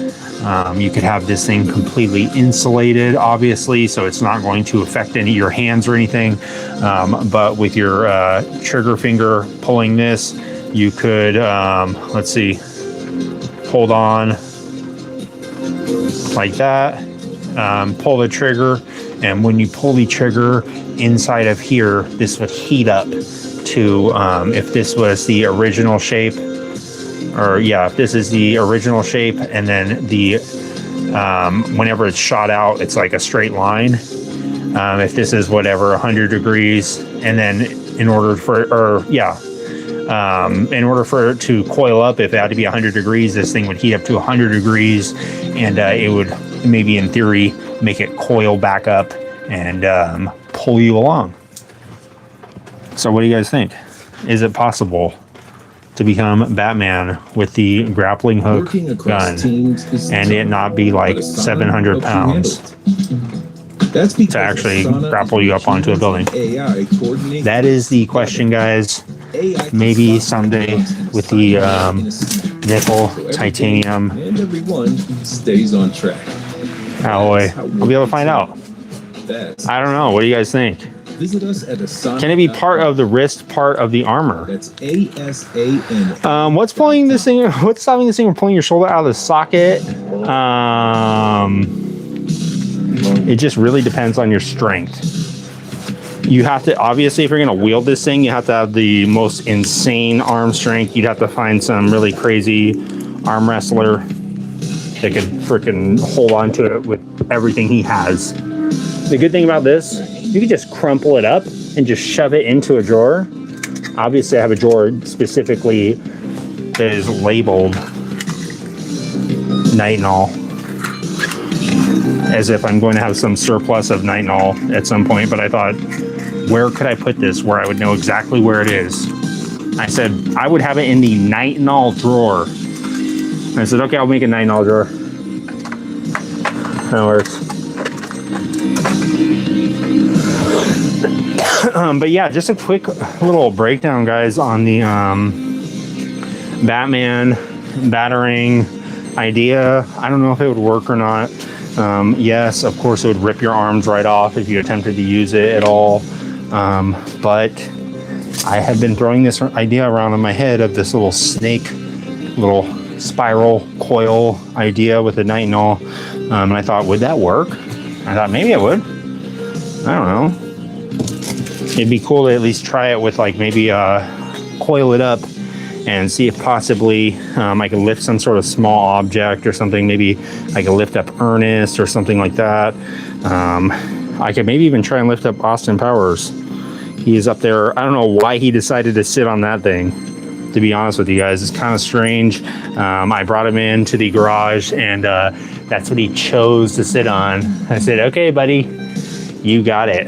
you could have this thing completely insulated, obviously, so it's not going to affect any of your hands or anything. But with your trigger finger pulling this, you could, let's see, hold on like that, pull the trigger, and when you pull the trigger inside of here, this would heat up to, if this was the original shape, or yeah, if this is the original shape, and then the, whenever it's shot out, it's like a straight line. If this is whatever, 100 degrees, and then in order for it to coil up, if it had to be 100 degrees, this thing would heat up to 100 degrees, and it would maybe in theory make it coil back up and pull you along. So what do you guys think? Is it possible to become Batman with the grappling hook gun and it not be like 700 pounds That's to actually grapple you up onto a building? AI coordinate. That is the question, guys. maybe someday with the nickel, titanium, and everyone stays on track. alloy. I'll be able to find out. That's I don't know. What do you guys think? visit us at Can it be part of the wrist part of the armor? That's ASAN. What's pulling this thing? What's stopping this thing from pulling your shoulder out of the socket? It just really depends on your strength. You have to, obviously, if you're going to wield this thing, you have to have the most insane arm strength. You'd have to find some really crazy arm wrestler that could freaking hold on to it with everything he has. The good thing about this, you can just crumple it up and just shove it into a drawer. Obviously, I have a drawer specifically that is labeled Nitinol, as if I'm going to have some surplus of Nitinol at some point. But I thought, where could I put this where I would know exactly where it is? I said, I would have it in the Nitinol drawer. I said, okay, I'll make a Nitinol drawer. That works. But yeah, just a quick little breakdown, guys, on the Batman battering idea. I don't know if it would work or not. Yes, of course, it would rip your arms right off if you attempted to use it at all. But I have been throwing this idea around in my head of this little snake, little spiral coil idea with the Nitinol. And I thought, would that work? I thought maybe it would. I don't know. It'd be cool to at least try it with, like, maybe coil it up and see if possibly I could lift some sort of small object or something. Maybe I could lift up Ernest or something like that. I could maybe even try and lift up Austin Powers. He is up there. I don't know why he decided to sit on that thing, to be honest with you guys. It's kind of strange. I brought him into the garage, and that's what he chose to sit on. I said, okay, buddy, you got it.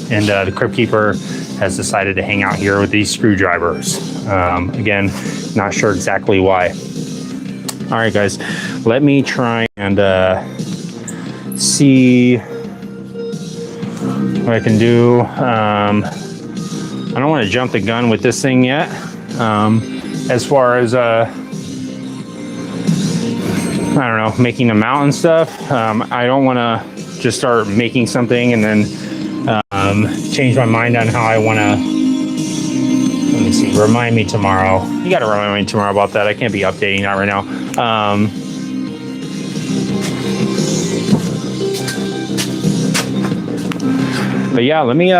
And the Crypt Keeper has decided to hang out here with these screwdrivers. Again, not sure exactly why. All right, guys, let me try and see what I can do. I don't want to jump the gun with this thing yet. As far as, I don't know, making a mount and stuff. I don't want to just start making something and then change my mind on how I want to. Let me see. Remind me tomorrow. You got to remind me tomorrow about that. I can't be updating that right now. But yeah, let me.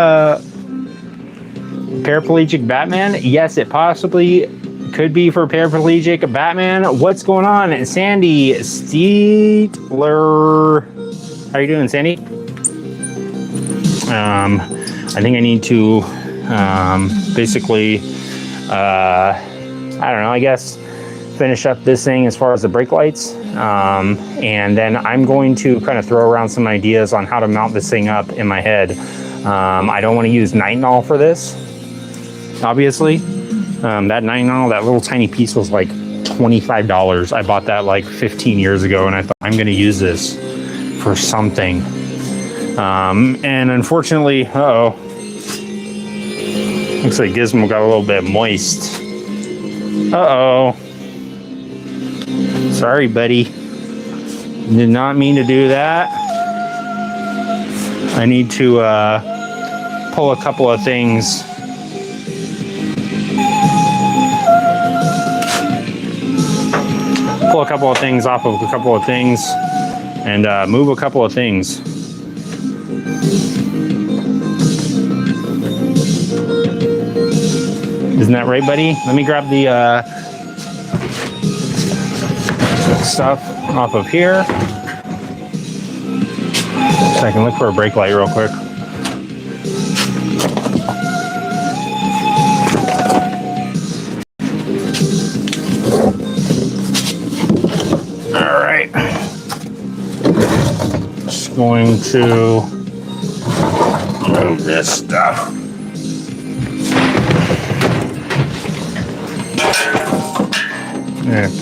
Paraplegic Batman. Yes, it possibly could be for paraplegic Batman. What's going on, Sandy Steedler? How are you doing, Sandy? I think I need to basically, I don't know, I guess finish up this thing as far as the brake lights. And then I'm going to kind of throw around some ideas on how to mount this thing up in my head. I don't want to use Nitinol for this, obviously. That Nitinol, that little tiny piece was like $25. I bought that like 15 years ago, and I thought, I'm going to use this for something. And unfortunately, looks like Gizmo got a little bit moist. Sorry, buddy. Did not mean to do that. I need to pull a couple of things. Pull a couple of things off of a couple of things and move a couple of things. Isn't that right, buddy? Let me grab the stuff off of here so I can look for a brake light real quick. All right. Just going to move this stuff.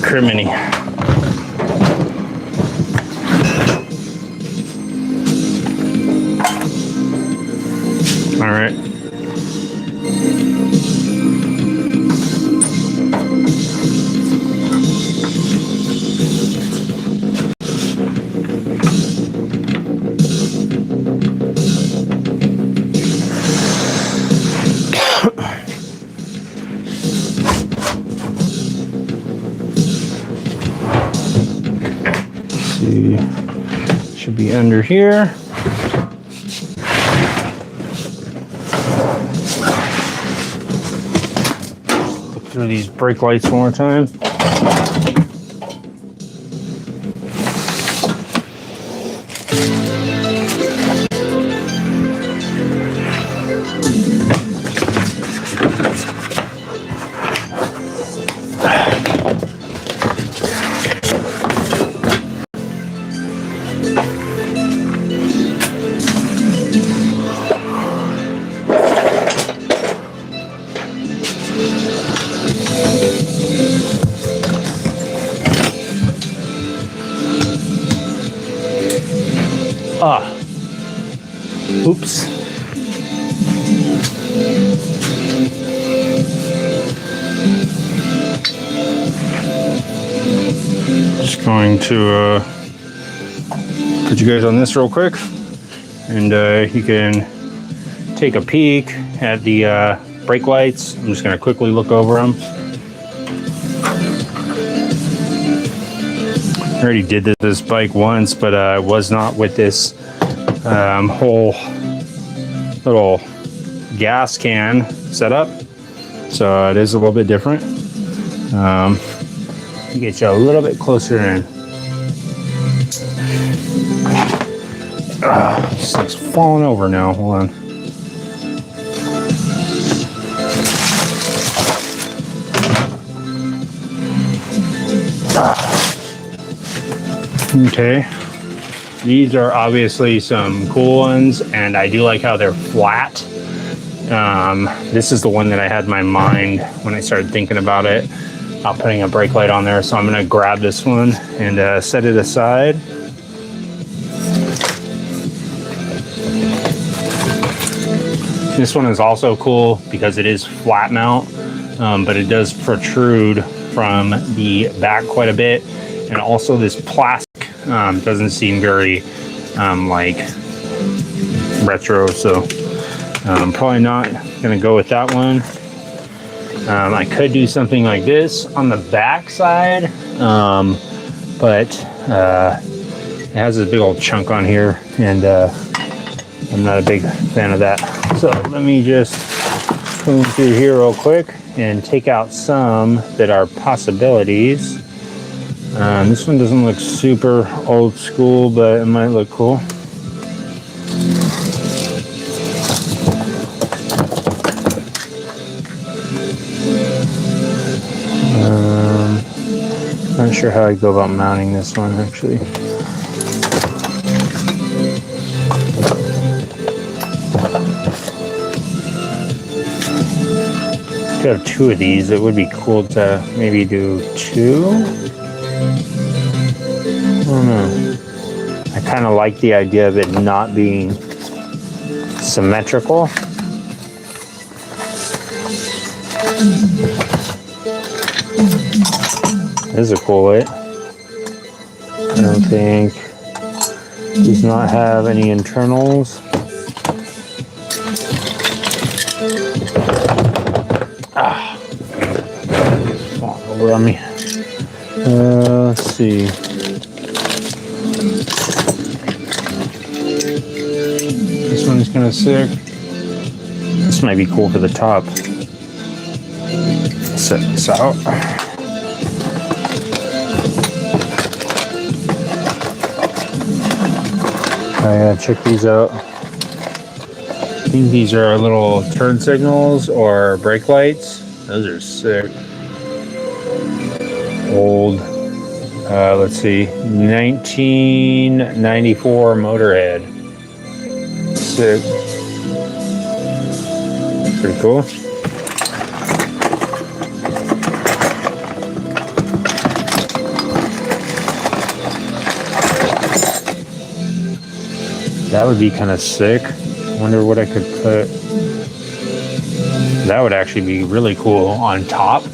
Criminy. All right. Should be under here. Look through these brake lights one more time. Oops. Just going to put you guys on this real quick, and you can take a peek at the brake lights. I'm just going to quickly look over them. I already did this bike once, but I was not with this whole little gas can setup, so it is a little bit different. Get you a little bit closer in. This thing's falling over now. Hold on. Okay. These are obviously some cool ones, and I do like how they're flat. This is the one that I had in my mind when I started thinking about it, about putting a brake light on there. So I'm going to grab this one and set it aside. This one is also cool because it is flat mount, but it does protrude from the back quite a bit. And also this plastic doesn't seem very like retro, so I'm probably not gonna go with that one. I could do something like this on the back side, but it has this big old chunk on here, and I'm not a big fan of that. So let me just comb through here real quick and take out some that are possibilities. This one doesn't look super old school, but it might look cool. Not sure how I go about mounting this one actually. If you have two of these, it would be cool to maybe do two. I don't know. I kind of like the idea of it not being symmetrical. This is a cool light. I don't think does not have any internals. Fall over on me. Let's see. This one's kind of sick. This might be cool for the top. Set this out. I gotta check these out. I think these are little turn signals or brake lights. Those are sick. Old, let's see, 1994 Motorhead. Sick. Pretty cool. That would be kind of sick. Wonder what I could put. That would actually be really cool on top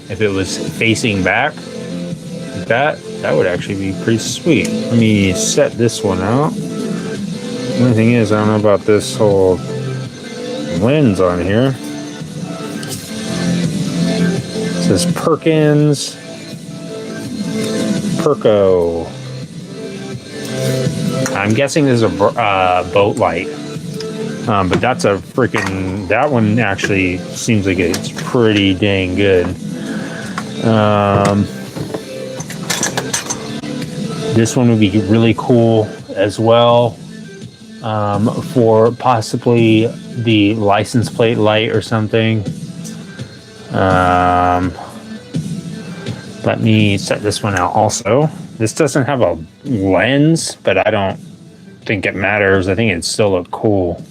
if it was facing back like that. That would actually be pretty sweet. Let me set this one out. The only thing is, I don't know about this whole lens on here. It says Perkins Perco. I'm guessing this is a boat light. But that's a freaking, that one actually seems like it's pretty dang good. This one would be really cool as well, for possibly the license plate light or something. Let me set this one out also. This doesn't have a lens, but I don't think it matters. I think it'd still look cool.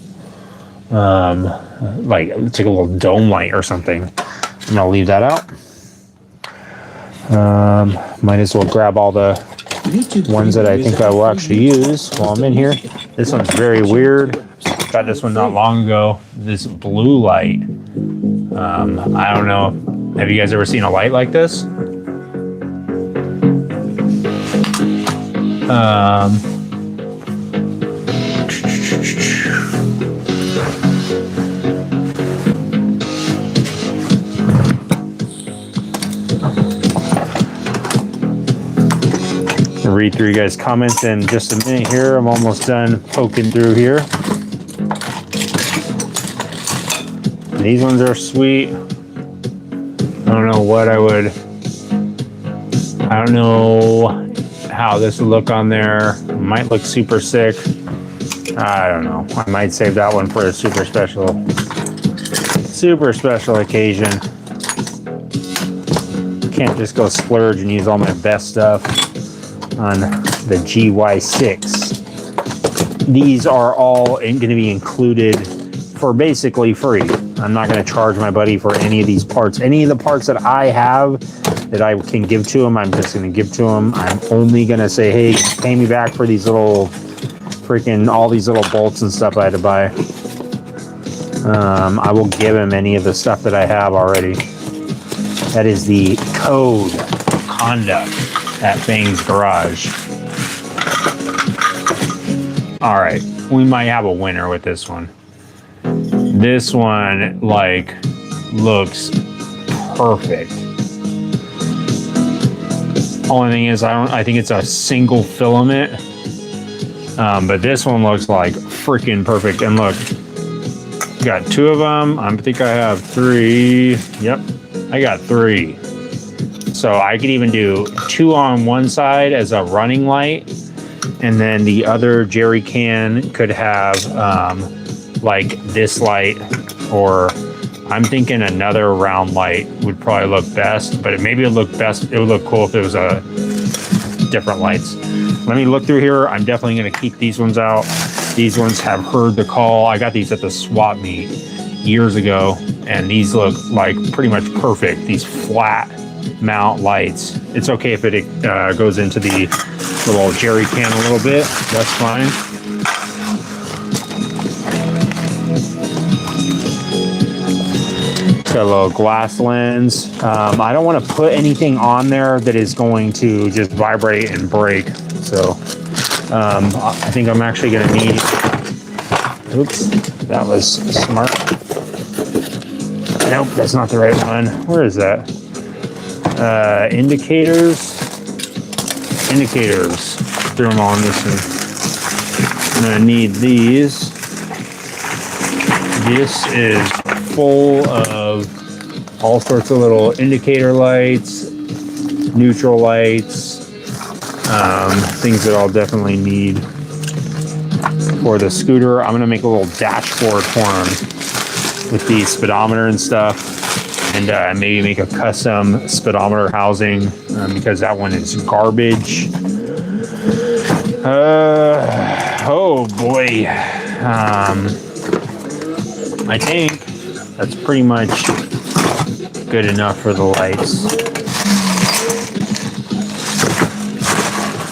Like it's like a little dome light or something. I'm gonna leave that out. Might as well grab all the ones that I think I will actually use while I'm in here. This one's very weird. Got this one not long ago. This blue light. I don't know. Have you guys ever seen a light like this? I'll read through you guys' comments in just a minute here. I'm almost done poking through here. These ones are sweet. I don't know what I don't know how this would look on there. Might look super sick. I don't know. I might save that one for a super special occasion. Can't just go splurge and use all my best stuff on the GY6. These are all going to be included for basically free. I'm not going to charge my buddy for any of these parts. Any of the parts that I have that I can give to him, I'm just going to give to him. I'm only going to say, hey, pay me back for these little freaking, all these little bolts and stuff I had to buy. I will give him any of the stuff that I have already. That is the code of conduct at Fang's Garage. All right, we might have a winner with this one. This one, like, looks perfect. Only thing is, I think it's a single filament. But this one looks like freaking perfect. And look, got two of them. I think I have three. Yep, I got three. So I could even do two on one side as a running light. And then the other jerry can could have like this light, or I'm thinking another round light would probably look best, but maybe it would look best. It would look cool if it was a different lights. Let me look through here. I'm definitely going to keep these ones out. These ones have heard the call. I got these at the swap meet years ago, and these look like pretty much perfect. These flat mount lights. It's okay if it goes into the little jerry can a little bit. That's fine. Got a little glass lens. I don't want to put anything on there that is going to just vibrate and break. So I think I'm actually going to need, oops, that was smart. Nope, that's not the right one. Where is that? Indicators. Threw them all in this one. I'm going to need these. This is full of all sorts of little indicator lights, neutral lights, things that I'll definitely need for the scooter. I'm gonna make a little dashboard for them with the speedometer and stuff, and maybe make a custom speedometer housing because that one is garbage. Oh boy. I think that's pretty much good enough for the lights.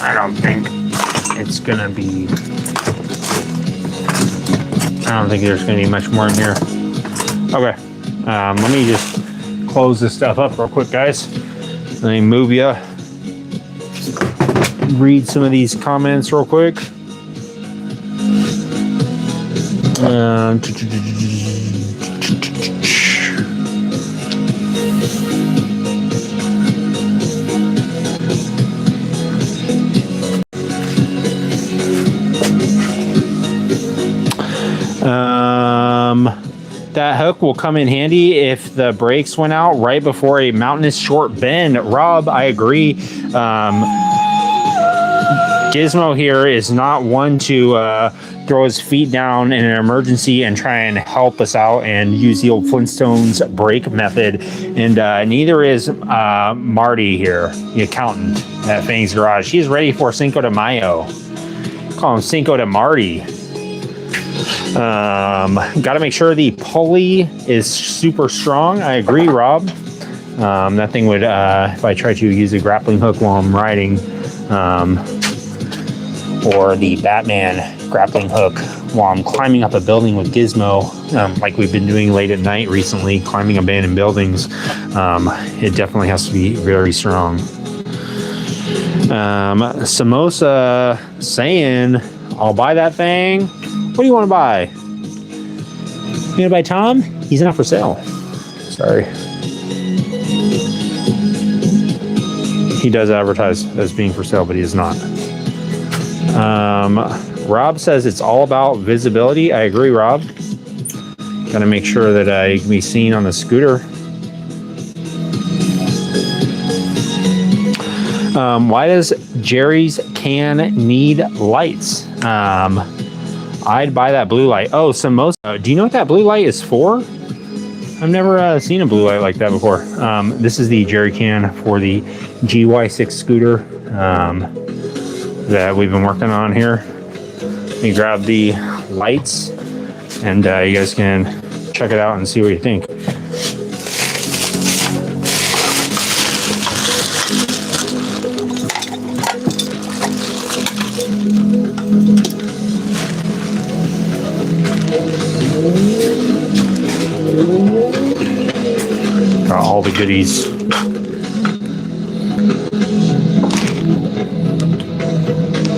I don't think it's gonna be, I don't think there's gonna be much more in here. Okay, let me just close this stuff up real quick, guys. Let me move you. Read some of these comments real quick. hook will come in handy if the brakes went out right before a mountainous short bend. Rob, I agree. Gizmo here is not one to throw his feet down in an emergency and try and help us out and use the old Flintstones brake method. And neither is Marty here, the accountant at Fang's Garage. He's ready for Cinco de Mayo. Call him Cinco de Marty. Got to make sure the pulley is super strong. I agree, Rob. That thing would, if I try to use a grappling hook while I'm riding, or the Batman grappling hook while I'm climbing up a building with Gizmo, like we've been doing late at night recently, climbing abandoned buildings, it definitely has to be very strong. Samosa saying, I'll buy that thing. What do you want to buy? You gonna buy Tom? He's not for sale. Sorry. He does advertise as being for sale, but he is not. Rob says it's all about visibility. I agree, Rob. Gotta make sure that I can be seen on the scooter. Why does Jerry's can need lights? I'd buy that blue light. Oh, Samosa. Do you know what that blue light is for? I've never seen a blue light like that before. This is the jerry can for the GY6 scooter that we've been working on here. Let me grab the lights and you guys can check it out and see what you think. Got all the goodies.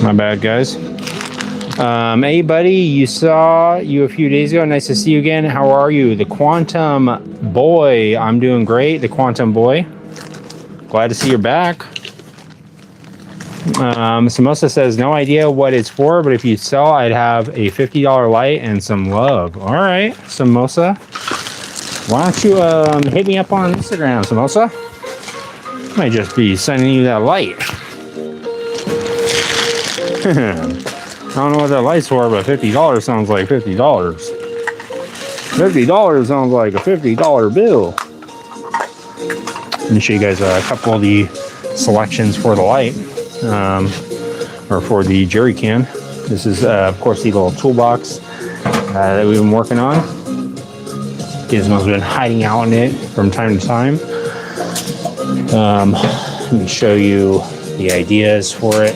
My bad, guys. Hey, buddy, you saw you a few days ago. Nice to see you again. How are you? The Quantum Boy. I'm doing great. The Quantum Boy. Glad to see you're back. Samosa says, no idea what it's for, but if you sell, I'd have a $50 light and some love. All right, Samosa. Why don't you hit me up on Instagram, Samosa? Might just be sending you that light. I don't know what that light's for, but $50 sounds like $50. $50 sounds like a $50 bill. Let me show you guys a couple of the selections for the light, or for the jerry can. This is, of course, the little toolbox that we've been working on. Gizmo's been hiding out in it from time to time. Let me show you the ideas for it.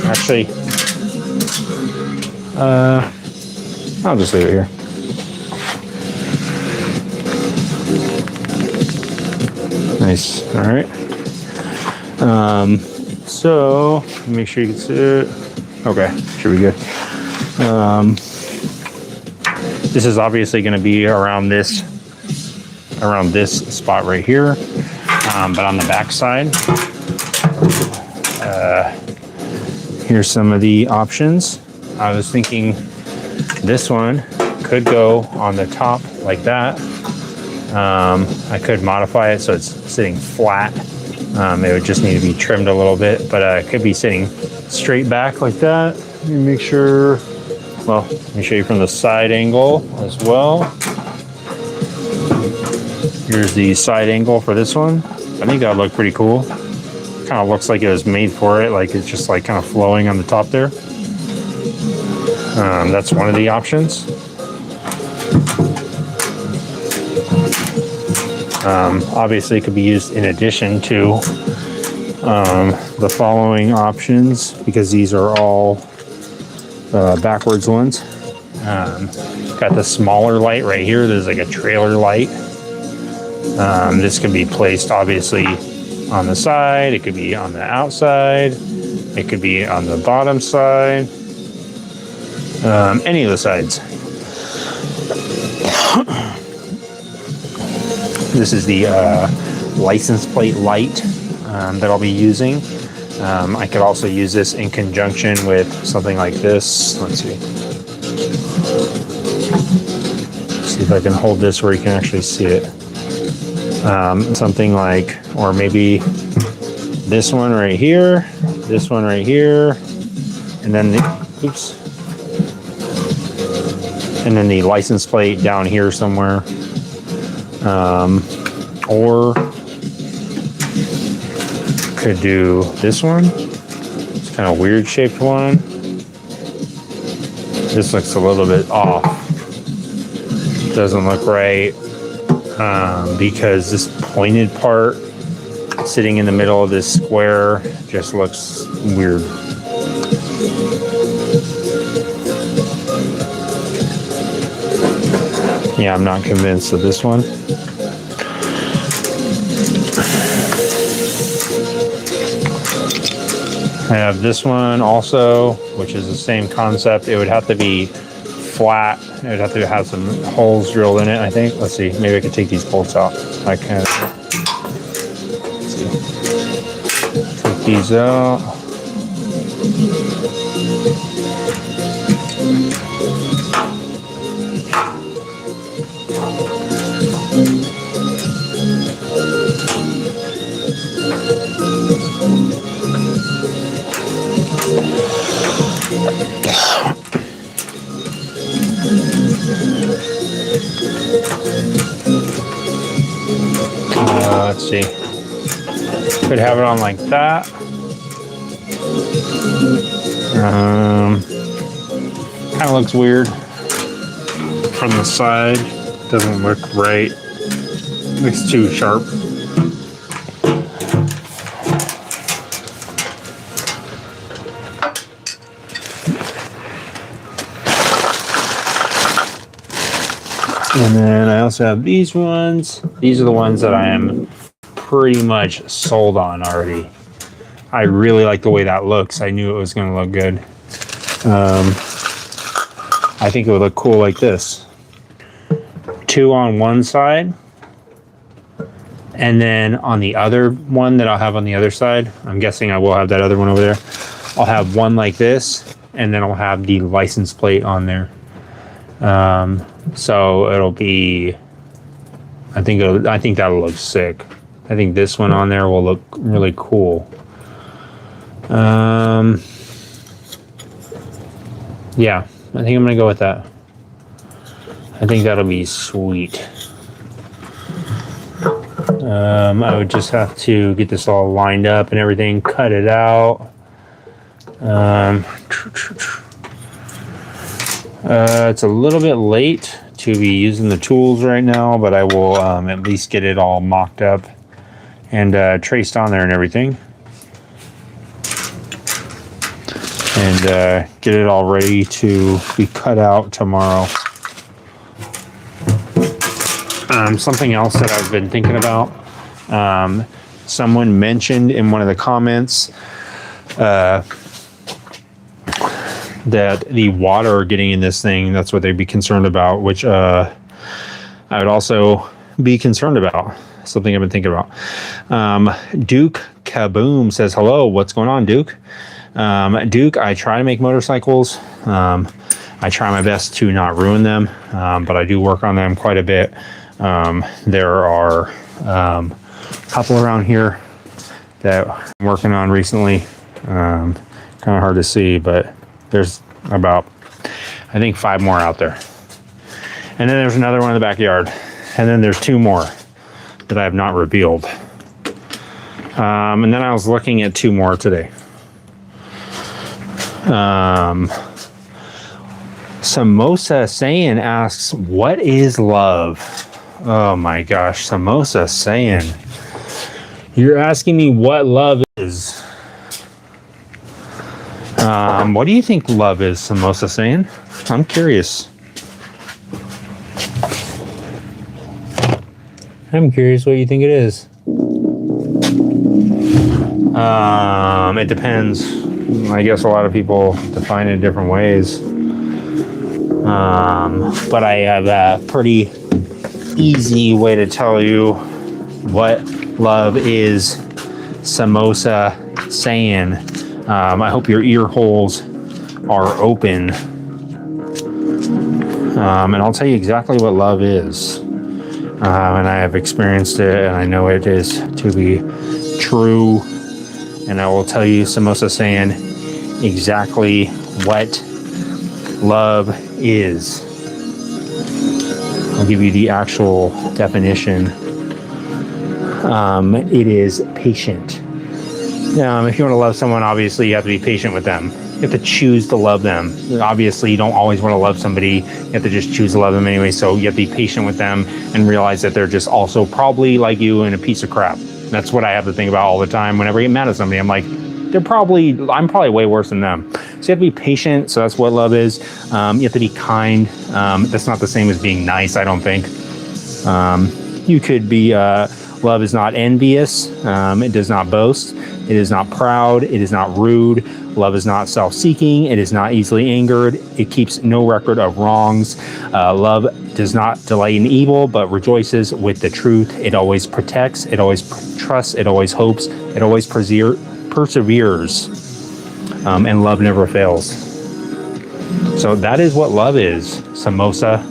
Actually, I'll just leave it here. Nice. All right. So make sure you can see it. Okay, should be good. This is obviously going to be around this spot right here, but on the back side. Here's some of the options. I was thinking this one could go on the top like that. I could modify it so it's sitting flat. It would just need to be trimmed a little bit, but it could be sitting straight back like that. Let me make sure. Well, let me show you from the side angle as well. Here's the side angle for this one. I think that would look pretty cool. Kind of looks like it was made for it, like it's just like kind of flowing on the top there. That's one of the options. Obviously it could be used in addition to the following options, because these are all backwards ones. Got the smaller light right here. There's like a trailer light. This can be placed obviously on the side, it could be on the outside, it could be on the bottom side, any of the sides. This is the license plate light that I'll be using. I could also use this in conjunction with something like this. Let's see. if I can hold this where you can actually see it. Something like, or maybe this one right here, this one right here, and then the, oops, and then the license plate down here somewhere. Or could do this one. It's kind of weird shaped one. This looks a little bit off. Doesn't look right because this pointed part sitting in the middle of this square just looks weird. Yeah, I'm not convinced of this one. I have this one also, which is the same concept. It would have to be flat. It would have to have some holes drilled in it, I think. Let's see. Maybe I could take these bolts out. I can. Let's see. Take these out. Let's see. Could have it on like that. Kind of looks weird from the side. Doesn't look right. Looks too sharp. And then I also have these ones. These are the ones that I am pretty much sold on already. I really like the way that looks. I knew it was going to look good. I think it would look cool like this. 2 on one side. And then on the other one that I'll have on the other side, I'm guessing I will have that other one over there. I'll have one like this, and then I'll have the license plate on there. So it'll be, I think that'll look sick. I think this one on there will look really cool. Yeah, I think I'm gonna go with that. I think that'll be sweet. I would just have to get this all lined up and everything, cut it out. It's a little bit late to be using the tools right now, but I will at least get it all mocked up and traced on there and everything. And get it all ready to be cut out tomorrow. Something else that I've been thinking about. Someone mentioned in one of the comments that the water getting in this thing, that's what they'd be concerned about, which I would also be concerned about. Something I've been thinking about. Duke Kaboom says, hello, what's going on, Duke? Duke, I try to make motorcycles. I try my best to not ruin them, but I do work on them quite a bit. There are a couple around here that I'm working on recently. Kind of hard to see, but there's about, I think, 5 more out there. And then there's another one in the backyard. And then there's 2 more that I have not revealed. And then I was looking at 2 more today. Samosa Sayin asks, what is love? Oh my gosh, Samosa Sayin. You're asking me what love is. What do you think love is, Samosa Sayin? I'm curious. I'm curious what you think it is. It depends. I guess a lot of people define it in different ways. But I have a pretty easy way to tell you what love is, Samosa Sayin. I hope your ear holes are open. And I'll tell you exactly what love is. And I have experienced it, and I know it is to be true. And I will tell you, Samosa saying exactly what love is. I'll give you the actual definition. It is patient. If you want to love someone, obviously you have to be patient with them. You have to choose to love them. Obviously, you don't always want to love somebody. You have to just choose to love them anyway. So you have to be patient with them and realize that they're just also probably like you and a piece of crap. That's what I have to think about all the time. Whenever I get mad at somebody, I'm like, I'm probably way worse than them. So you have to be patient. So that's what love is. You have to be kind. That's not the same as being nice, I don't think. You could be, love is not envious. It does not boast. It is not proud. It is not rude. Love is not self-seeking. It is not easily angered. It keeps no record of wrongs. Love does not delight in evil, but rejoices with the truth. It always protects. It always trusts. It always hopes. It always perseveres. And love never fails. So that is what love is, Samosa.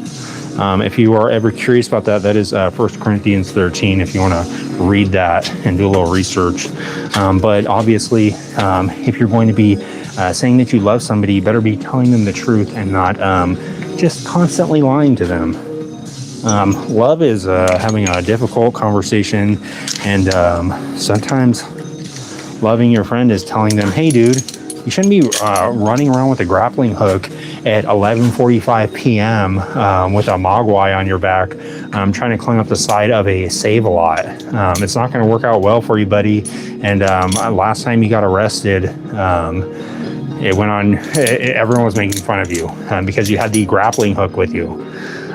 If you are ever curious about that, that is 1 Corinthians 13, if you want to read that and do a little research. But obviously, if you're going to be saying that you love somebody, you better be telling them the truth and not just constantly lying to them. Love is having a difficult conversation, and sometimes loving your friend is telling them, hey, dude, you shouldn't be running around with a grappling hook at 11:45 p.m. With a mogwai on your back, trying to climb up the side of a Save-A-Lot. It's not going to work out well for you, buddy. And last time you got arrested, it went on. Everyone was making fun of you because you had the grappling hook with you.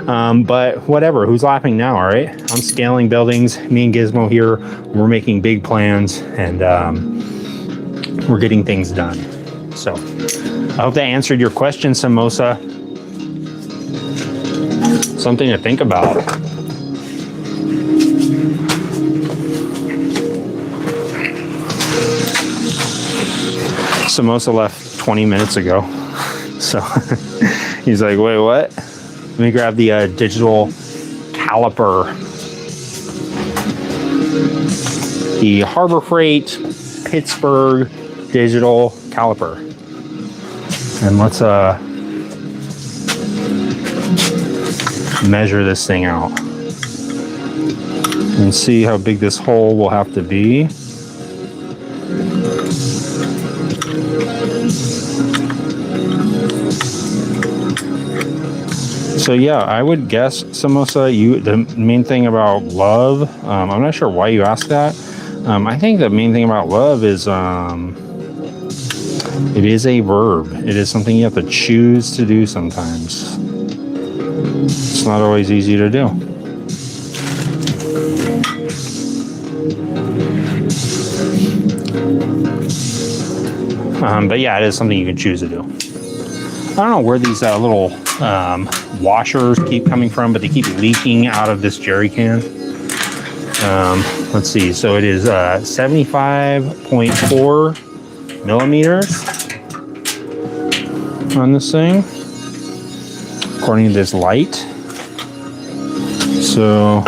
But whatever. Who's laughing now? All right. I'm scaling buildings. Me and Gizmo here. We're making big plans, and we're getting things done. So I hope that answered your question, Samosa. Something to think about. Samosa left 20 minutes ago. So he's like, wait, what? Let me grab the digital caliper. The Harbor Freight Pittsburgh digital caliper. And let's measure this thing out and see how big this hole will have to be. So yeah, I would guess, Samosa, the main thing about love, I'm not sure why you asked that. I think the main thing about love is it is a verb. It is something you have to choose to do sometimes. It's not always easy to do. But yeah, it is something you can choose to do. I don't know where these little washers keep coming from, but they keep leaking out of this jerry can. Let's see. So it is 75.4 millimeters on this thing, according to this light. So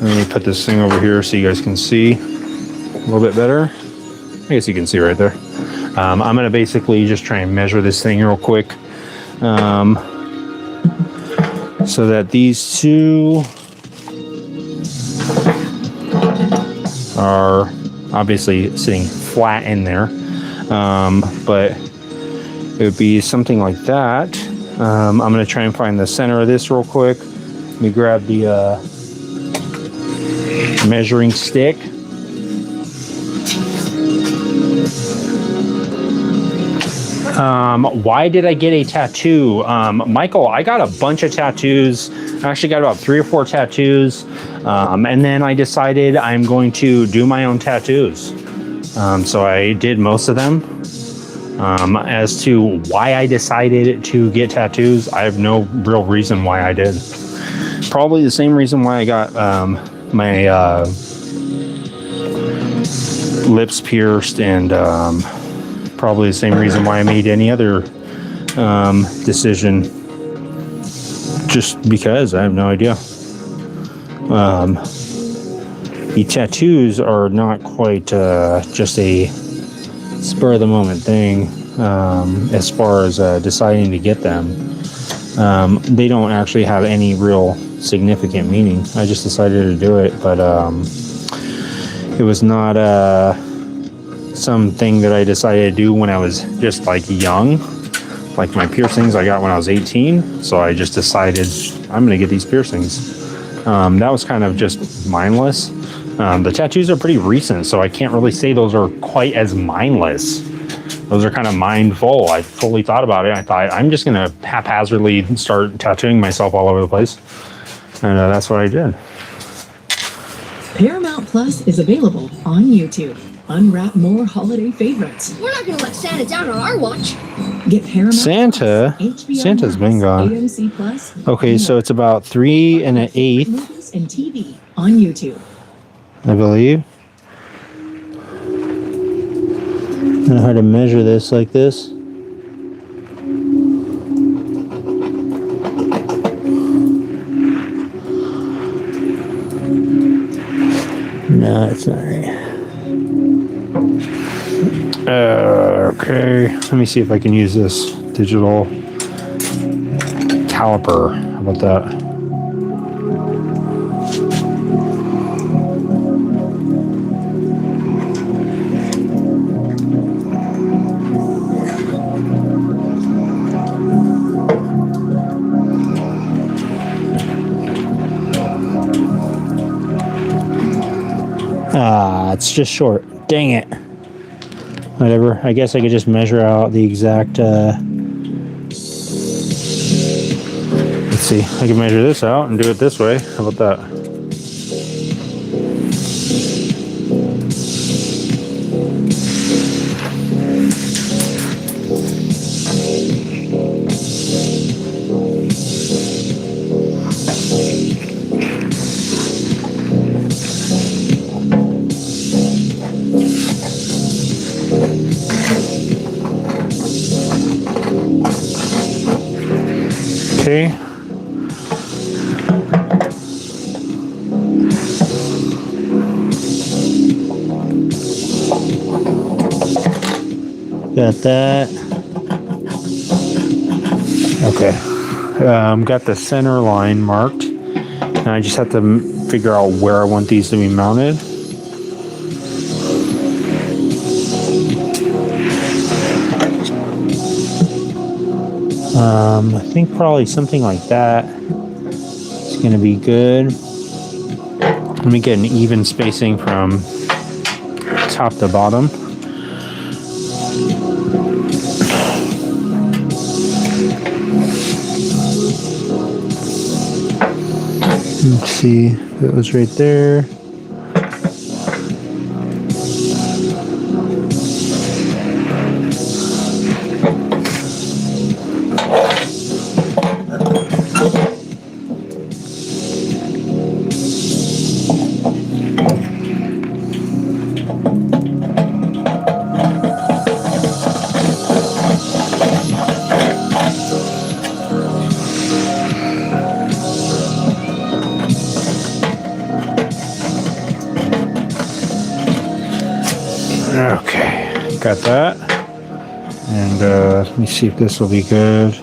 let me put this thing over here so you guys can see a little bit better. I guess you can see right there. I'm going to basically just try and measure this thing real quick, so that these two are obviously sitting flat in there, but it would be something like that. I'm going to try and find the center of this real quick. Let me grab the measuring stick. Why did I get a tattoo? Michael, I got a bunch of tattoos. I actually got about 3 or 4 tattoos. And then I decided I'm going to do my own tattoos. So I did most of them. As to why I decided to get tattoos, I have no real reason why I did. Probably the same reason why I got my lips pierced, and probably the same reason why I made any other decision. just because I have no idea. The tattoos are not quite just a spur of the moment thing as far as deciding to get them. They don't actually have any real significant meaning. I just decided to do it, but it was not something that I decided to do when I was just like young. Like my piercings I got when I was 18, so I just decided I'm gonna get these piercings. That was kind of just mindless. The tattoos are pretty recent, so I can't really say those are quite as mindless. Those are kind of mindful. I fully thought about it. I thought I'm just gonna haphazardly start tattooing myself all over the place, and that's what I did. Paramount Plus is available on YouTube. Unwrap more holiday favorites. We're not gonna let Santa down on our watch. Get Paramount Santa? Plus, HBO Santa's Max, been gone. AMC Plus, Okay, so it's about 3 1/8, movies and TV on YouTube. I believe. I know how to measure this like this. No, it's not right. Okay, let me see if I can use this digital caliper. How about that? It's just short. Dang it. Whatever. I guess I could just measure out the exact, let's see. I can measure this out and do it this way. How about that? Okay. Got that. Okay. Got the center line marked. And I just have to figure out where I want these to be mounted. I think probably something like that is going to be good. Let me get an even spacing from top to bottom. Let's see if it was right there. Okay, got that. And let me see if this will be good.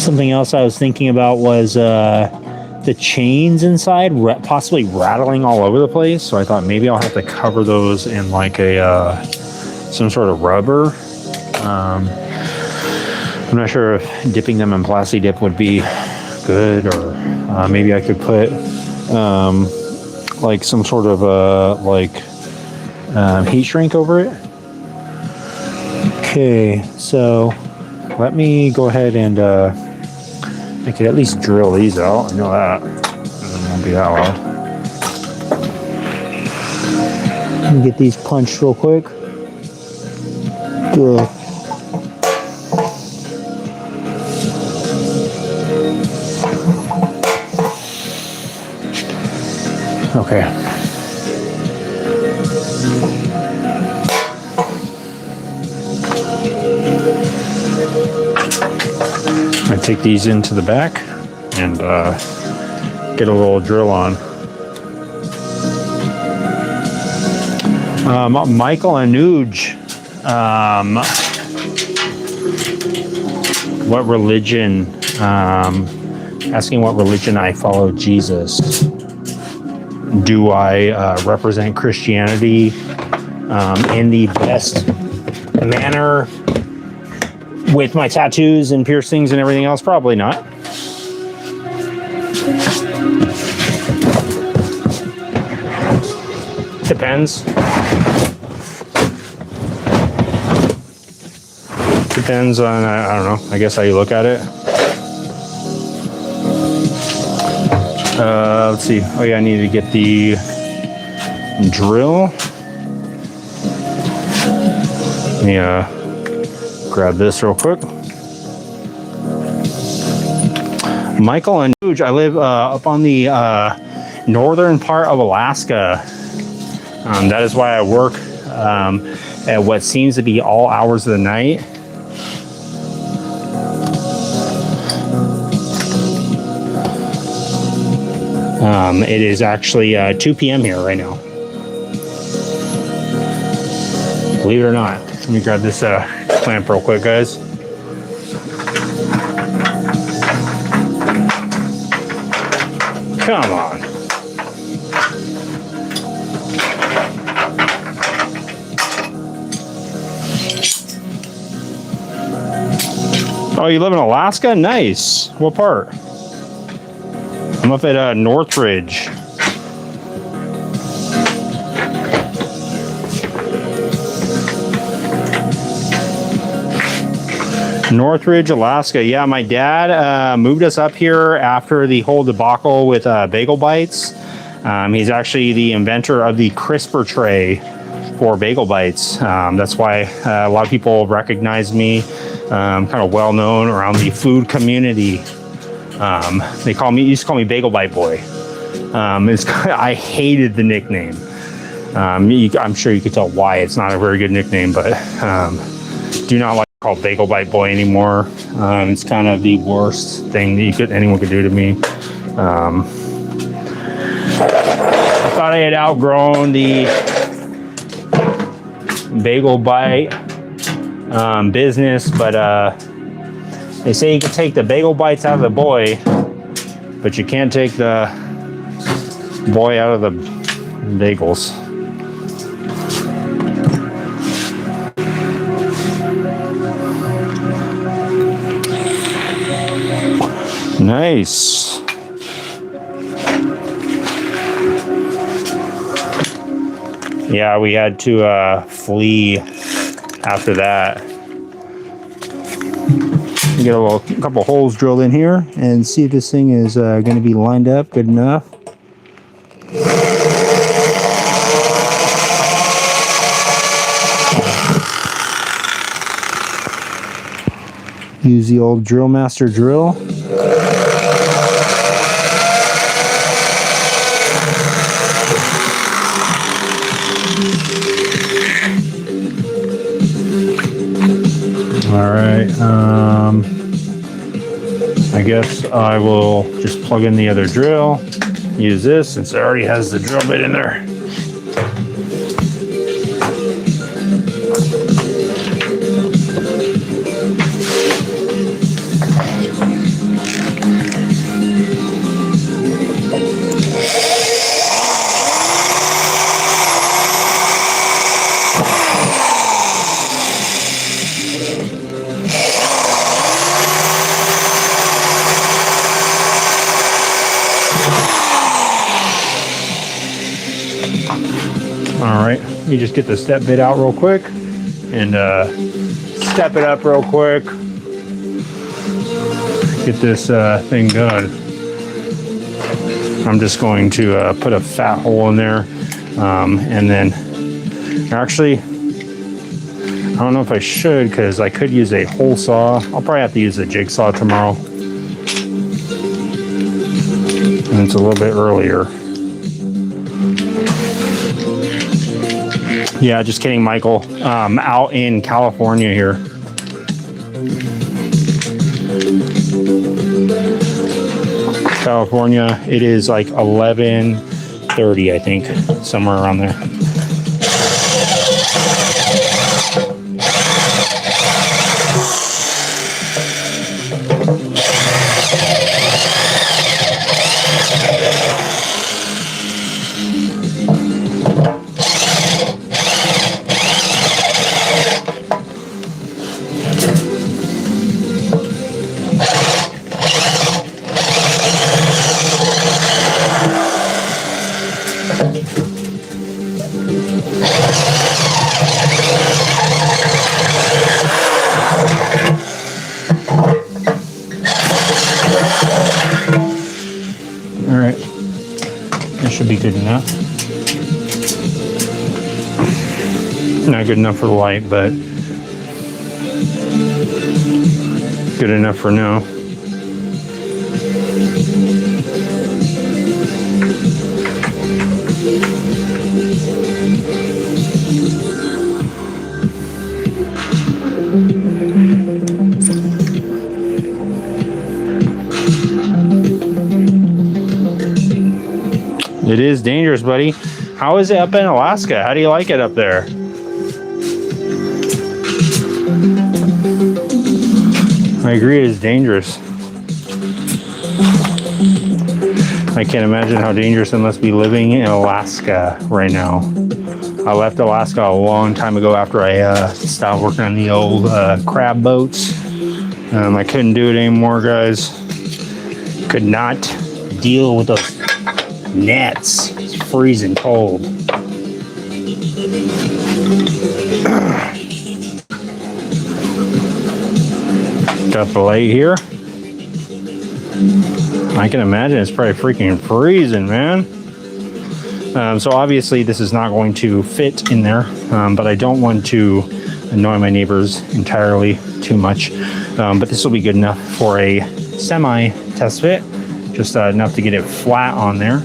Something else I was thinking about was the chains inside possibly rattling all over the place. So I thought maybe I'll have to cover those in like a some sort of rubber. I'm not sure if dipping them in Plasti Dip would be good, or maybe I could put like some sort of heat shrink over it. Okay, so let me go ahead and I could at least drill these out. I know that. It won't be that loud. Let me get these punched real quick. Good. Okay. I take these into the back and get a little drill on. Michael Anuj, what religion? Asking what religion I follow Jesus. Do I represent Christianity in the best manner with my tattoos and piercings and everything else? Probably not. Depends. Depends on, I don't know, I guess how you look at it. Let's see. Oh yeah, I need to get the drill. Let me grab this real quick. Michael and Huge, I live up on the northern part of Alaska. That is why I work at what seems to be all hours of the night. It is actually 2 p.m. here right now. Believe it or not. Let me grab this clamp real quick, guys. Come on. Oh, you live in Alaska? Nice. What part? I'm up at Northridge. Northridge, Alaska. Yeah, my dad moved us up here after the whole debacle with Bagel Bites. He's actually the inventor of the CRISPR tray for Bagel Bites. That's why a lot of people recognize me, kind of well known around the food community. They used to call me Bagel Bite Boy. I hated the nickname. I'm sure you could tell why it's not a very good nickname, but do not like to call Bagel Bite Boy anymore. It's kind of the worst thing that anyone could do to me. I thought I had outgrown the Bagel Bite business, but they say you can take the bagel bites out of the boy, but you can't take the boy out of the bagels. Nice. Yeah, we had to flee after that. Get a couple holes drilled in here and see if this thing is going to be lined up good enough. Use the old Drill Master drill. All right, I guess I will just plug in the other drill, use this since it already has the drill bit in there. All right, let me just get the step bit out real quick and step it up real quick. Get this thing done. I'm just going to put a fat hole in there, and then actually, I don't know if I should because I could use a hole saw. I'll probably have to use a jigsaw tomorrow, and it's a little bit earlier. Yeah, just kidding, Michael. Out in California here. California, it is like 11:30, I think, somewhere around there. All right, that should be good enough. Not good enough for the light, but good enough for now. It is dangerous, buddy. How is it up in Alaska? How do you like it up there? I agree, it is dangerous. I can't imagine how dangerous it must be living in Alaska right now. I left Alaska a long time ago after I stopped working on the old crab boats. I couldn't do it anymore, guys. Could not deal with those nets. It's freezing cold. Got the light here. I can imagine it's probably freaking freezing, man. So obviously this is not going to fit in there, but I don't want to annoy my neighbors entirely too much. But this will be good enough for a semi test fit, just enough to get it flat on there.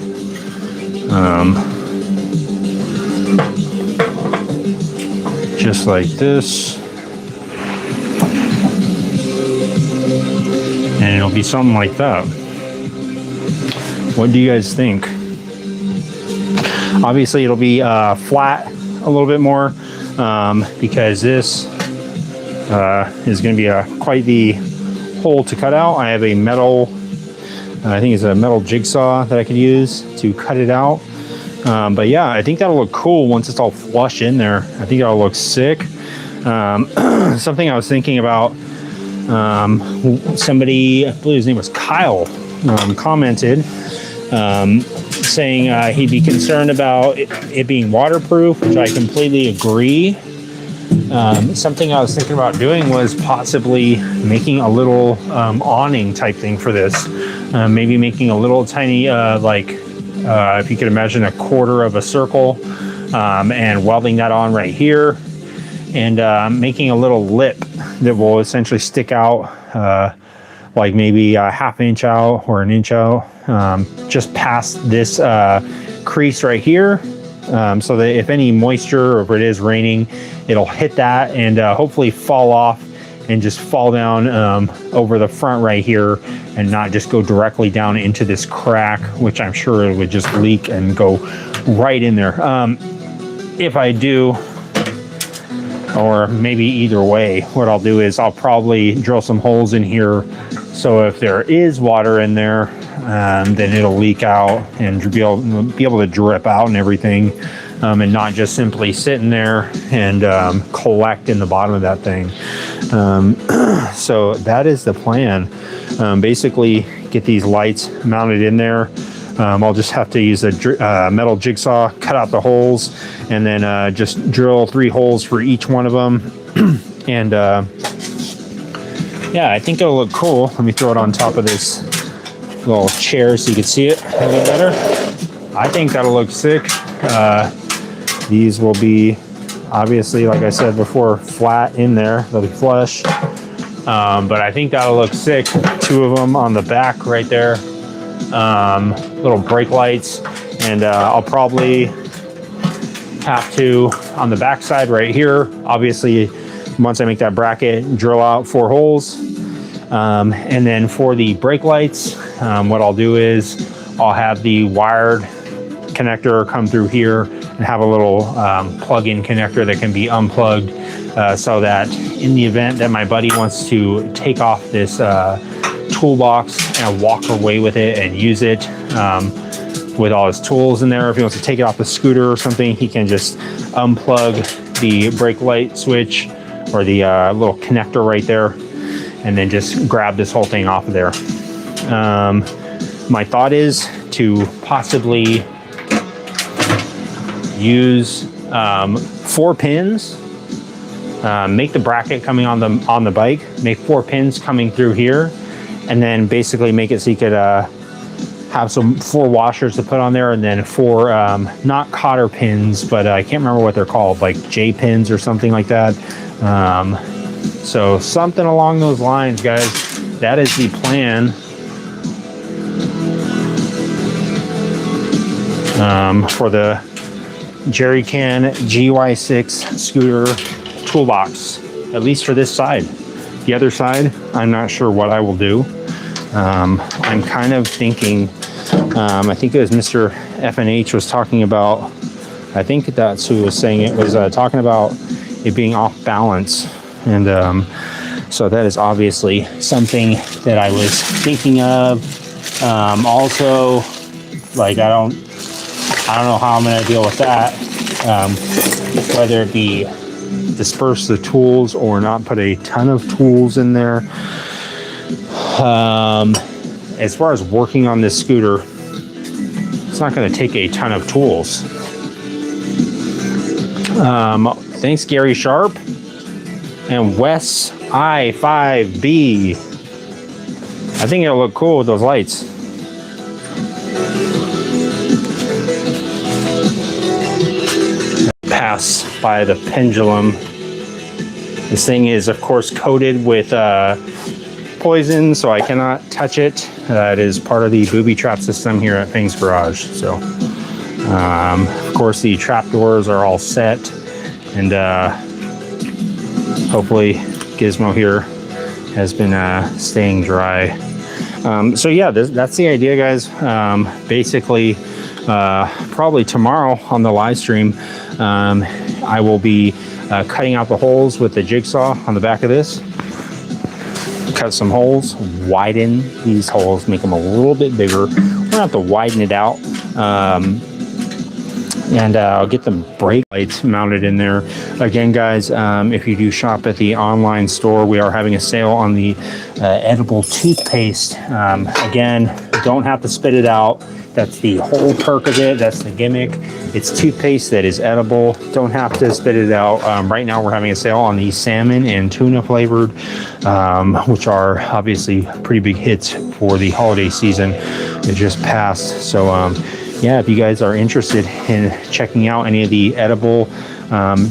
Just like this. And it'll be something like that. What do you guys think? Obviously it'll be flat a little bit more because this is going to be quite the hole to cut out. I have a metal, I think it's a metal jigsaw that I could use to cut it out. But yeah, I think that'll look cool once it's all flush in there. I think that'll look sick. Something I was thinking about, somebody, I believe his name was Kyle, commented saying he'd be concerned about it being waterproof, which I completely agree. Something I was thinking about doing was possibly making a little awning type thing for this. Maybe making a little tiny, if you could imagine a quarter of a circle, and welding that on right here, and making a little lip that will essentially stick out like maybe a half inch out or an inch out, just past this crease right here, so that if any moisture or if it is raining, it'll hit that and hopefully fall off and just fall down over the front right here and not just go directly down into this crack, which I'm sure it would just leak and go right in there. If I do, or maybe either way, what I'll do is I'll probably drill some holes in here, so if there is water in there, then it'll leak out and be able to drip out and everything, and not just simply sitting there and collect in the bottom of that thing. So that is the plan. Basically get these lights mounted in there. I'll just have to use a metal jigsaw, cut out the holes, and then just drill 3 holes for each one of them. And yeah, I think it'll look cool. Let me throw it on top of this little chair so you can see it a little better. I think that'll look sick. These will be, obviously, like I said before, flat in there. They'll be flush. But I think that'll look sick. 2 of them on the back right there. Little brake lights. And I'll probably have to, on the back side right here, obviously, once I make that bracket, drill out 4 holes. And then for the brake lights, what I'll do is I'll have the wired connector come through here and have a little plug-in connector that can be unplugged, so that in the event that my buddy wants to take off this toolbox and walk away with it and use it with all his tools in there, if he wants to take it off the scooter or something, he can just unplug the brake light switch or the little connector right there, and then just grab this whole thing off of there. My thought is to possibly use 4 pins, make the bracket coming on the bike, make 4 pins coming through here, and then basically make it so you could have 4 washers to put on there, and then 4 not cotter pins, but I can't remember what they're called, like J pins or something like that. So something along those lines, guys. That is the plan. For the Jerry Can GY6 scooter toolbox, at least for this side. The other side, I'm not sure what I will do. I'm kind of thinking, I think it was Mr. FNH was talking about, I think that's who was saying it, was talking about it being off balance. And so that is obviously something that I was thinking of. Also, like, I don't know how I'm going to deal with that, whether it be disperse the tools or not put a ton of tools in there. As far as working on this scooter, it's not going to take a ton of tools. Thanks, Gary Sharp and Wes I5B. I think it'll look cool with those lights. Pass by the pendulum. This thing is, of course, coated with poison, so I cannot touch it. It is part of the booby trap system here at Fang's Garage. So, of course, the trap doors are all set, and hopefully Gizmo here has been staying dry. So yeah, that's the idea, guys. Basically, probably tomorrow on the live stream, I will be cutting out the holes with the jigsaw on the back of this. Cut some holes, widen these holes, make them a little bit bigger. We're gonna have to widen it out. And I'll get the brake lights mounted in there. Again, guys, if you do shop at the online store, we are having a sale on the edible toothpaste. Again, don't have to spit it out. That's the whole perk of it. That's the gimmick. It's toothpaste that is edible. Don't have to spit it out. Right now, we're having a sale on the salmon and tuna flavored, which are obviously pretty big hits for the holiday season that just passed. So, yeah, if you guys are interested in checking out any of the edible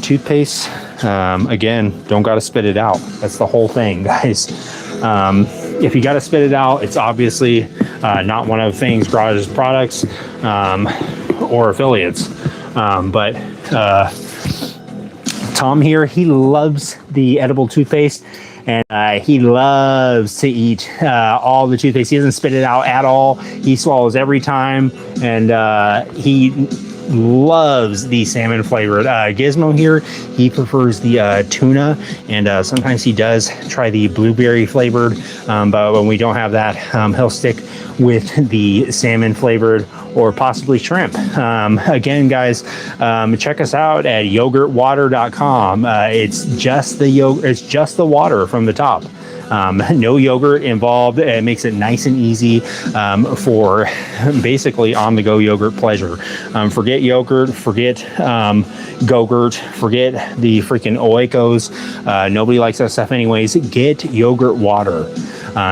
toothpaste, again, don't got to spit it out. That's the whole thing, guys. If you got to spit it out, it's obviously not one of Fang's Garage's products or affiliates. But Tom here, he loves the edible toothpaste. And he loves to eat all the toothpaste. He doesn't spit it out at all. He swallows every time. And he loves the salmon flavored. Gizmo here, he prefers the tuna. And sometimes he does try the blueberry flavored. But when we don't have that, he'll stick with the salmon flavored or possibly shrimp. Again, guys, check us out at yogurtwater.com. It's just the yogurt. It's just the water from the top. No yogurt involved. It makes it nice and easy for basically on-the-go yogurt pleasure. Forget yogurt, forget Go-Gurt, forget the freaking Oikos. Nobody likes that stuff anyways. Get yogurt water.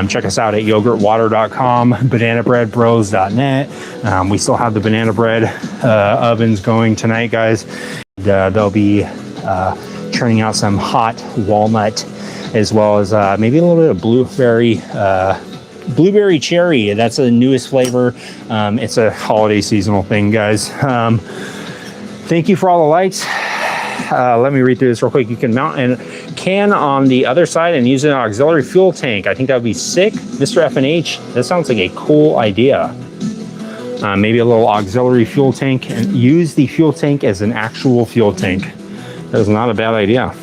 Check us out at yogurtwater.com, bananabreadbros.net. We still have the banana bread ovens going tonight, guys. They'll be churning out some hot walnut, as well as maybe a little bit of blueberry cherry. That's the newest flavor. It's a holiday seasonal thing, guys. Thank you for all the likes. Let me read through this real quick. You can mount a can on the other side and use an auxiliary fuel tank. I think that would be sick. Mr. F&H, that sounds like a cool idea. Maybe a little auxiliary fuel tank, and use the fuel tank as an actual fuel tank. That is not a bad idea.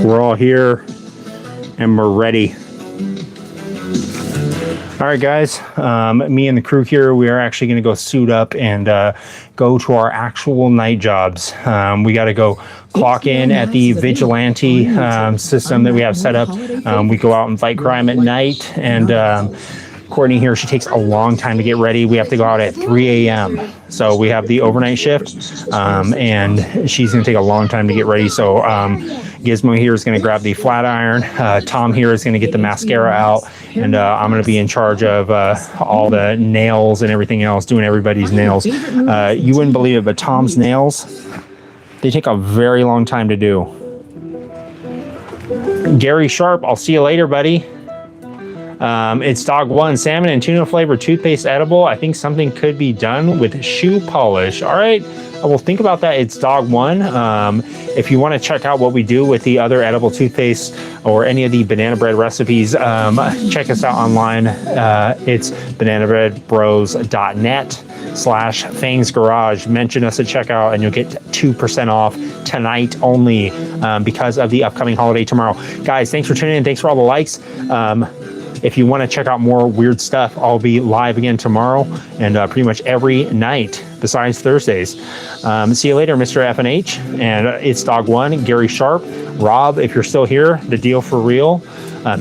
We're all here and we're ready. All right, guys, me and the crew here, we are actually going to go suit up and go to our actual night jobs. We got to go clock in at the vigilante system that we have set up. We go out and fight crime at night, and Courtney here, she takes a long time to get ready. We have to go out at 3 a.m. So we have the overnight shift, and she's going to take a long time to get ready. So Gizmo here is going to grab the flat iron. Tom here is going to get the mascara out, and I'm going to be in charge of all the nails and everything else, doing everybody's nails. You wouldn't believe it, but Tom's nails, they take a very long time to do. Gary Sharp, I'll see you later, buddy. It's Dog One, salmon and tuna flavored toothpaste edible. I think something could be done with shoe polish. All right, I will think about that. It's Dog One. If you want to check out what we do with the other edible toothpaste or any of the banana bread recipes, check us out online. It's bananabreadbros.net/Fang's Garage. Mention us at checkout and you'll get 2% off tonight only because of the upcoming holiday tomorrow. Guys, thanks for tuning in. Thanks for all the likes. If you want to check out more weird stuff, I'll be live again tomorrow and pretty much every night besides Thursdays. See you later, Mr. F&H. And it's Dog One, Gary Sharp, Rob, if you're still here, the deal for real.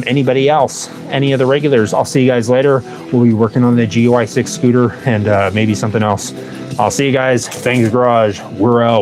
Anybody else, any of the regulars, I'll see you guys later. We'll be working on the GUI 6 scooter and maybe something else. I'll see you guys. Thanks, Garage. We're out.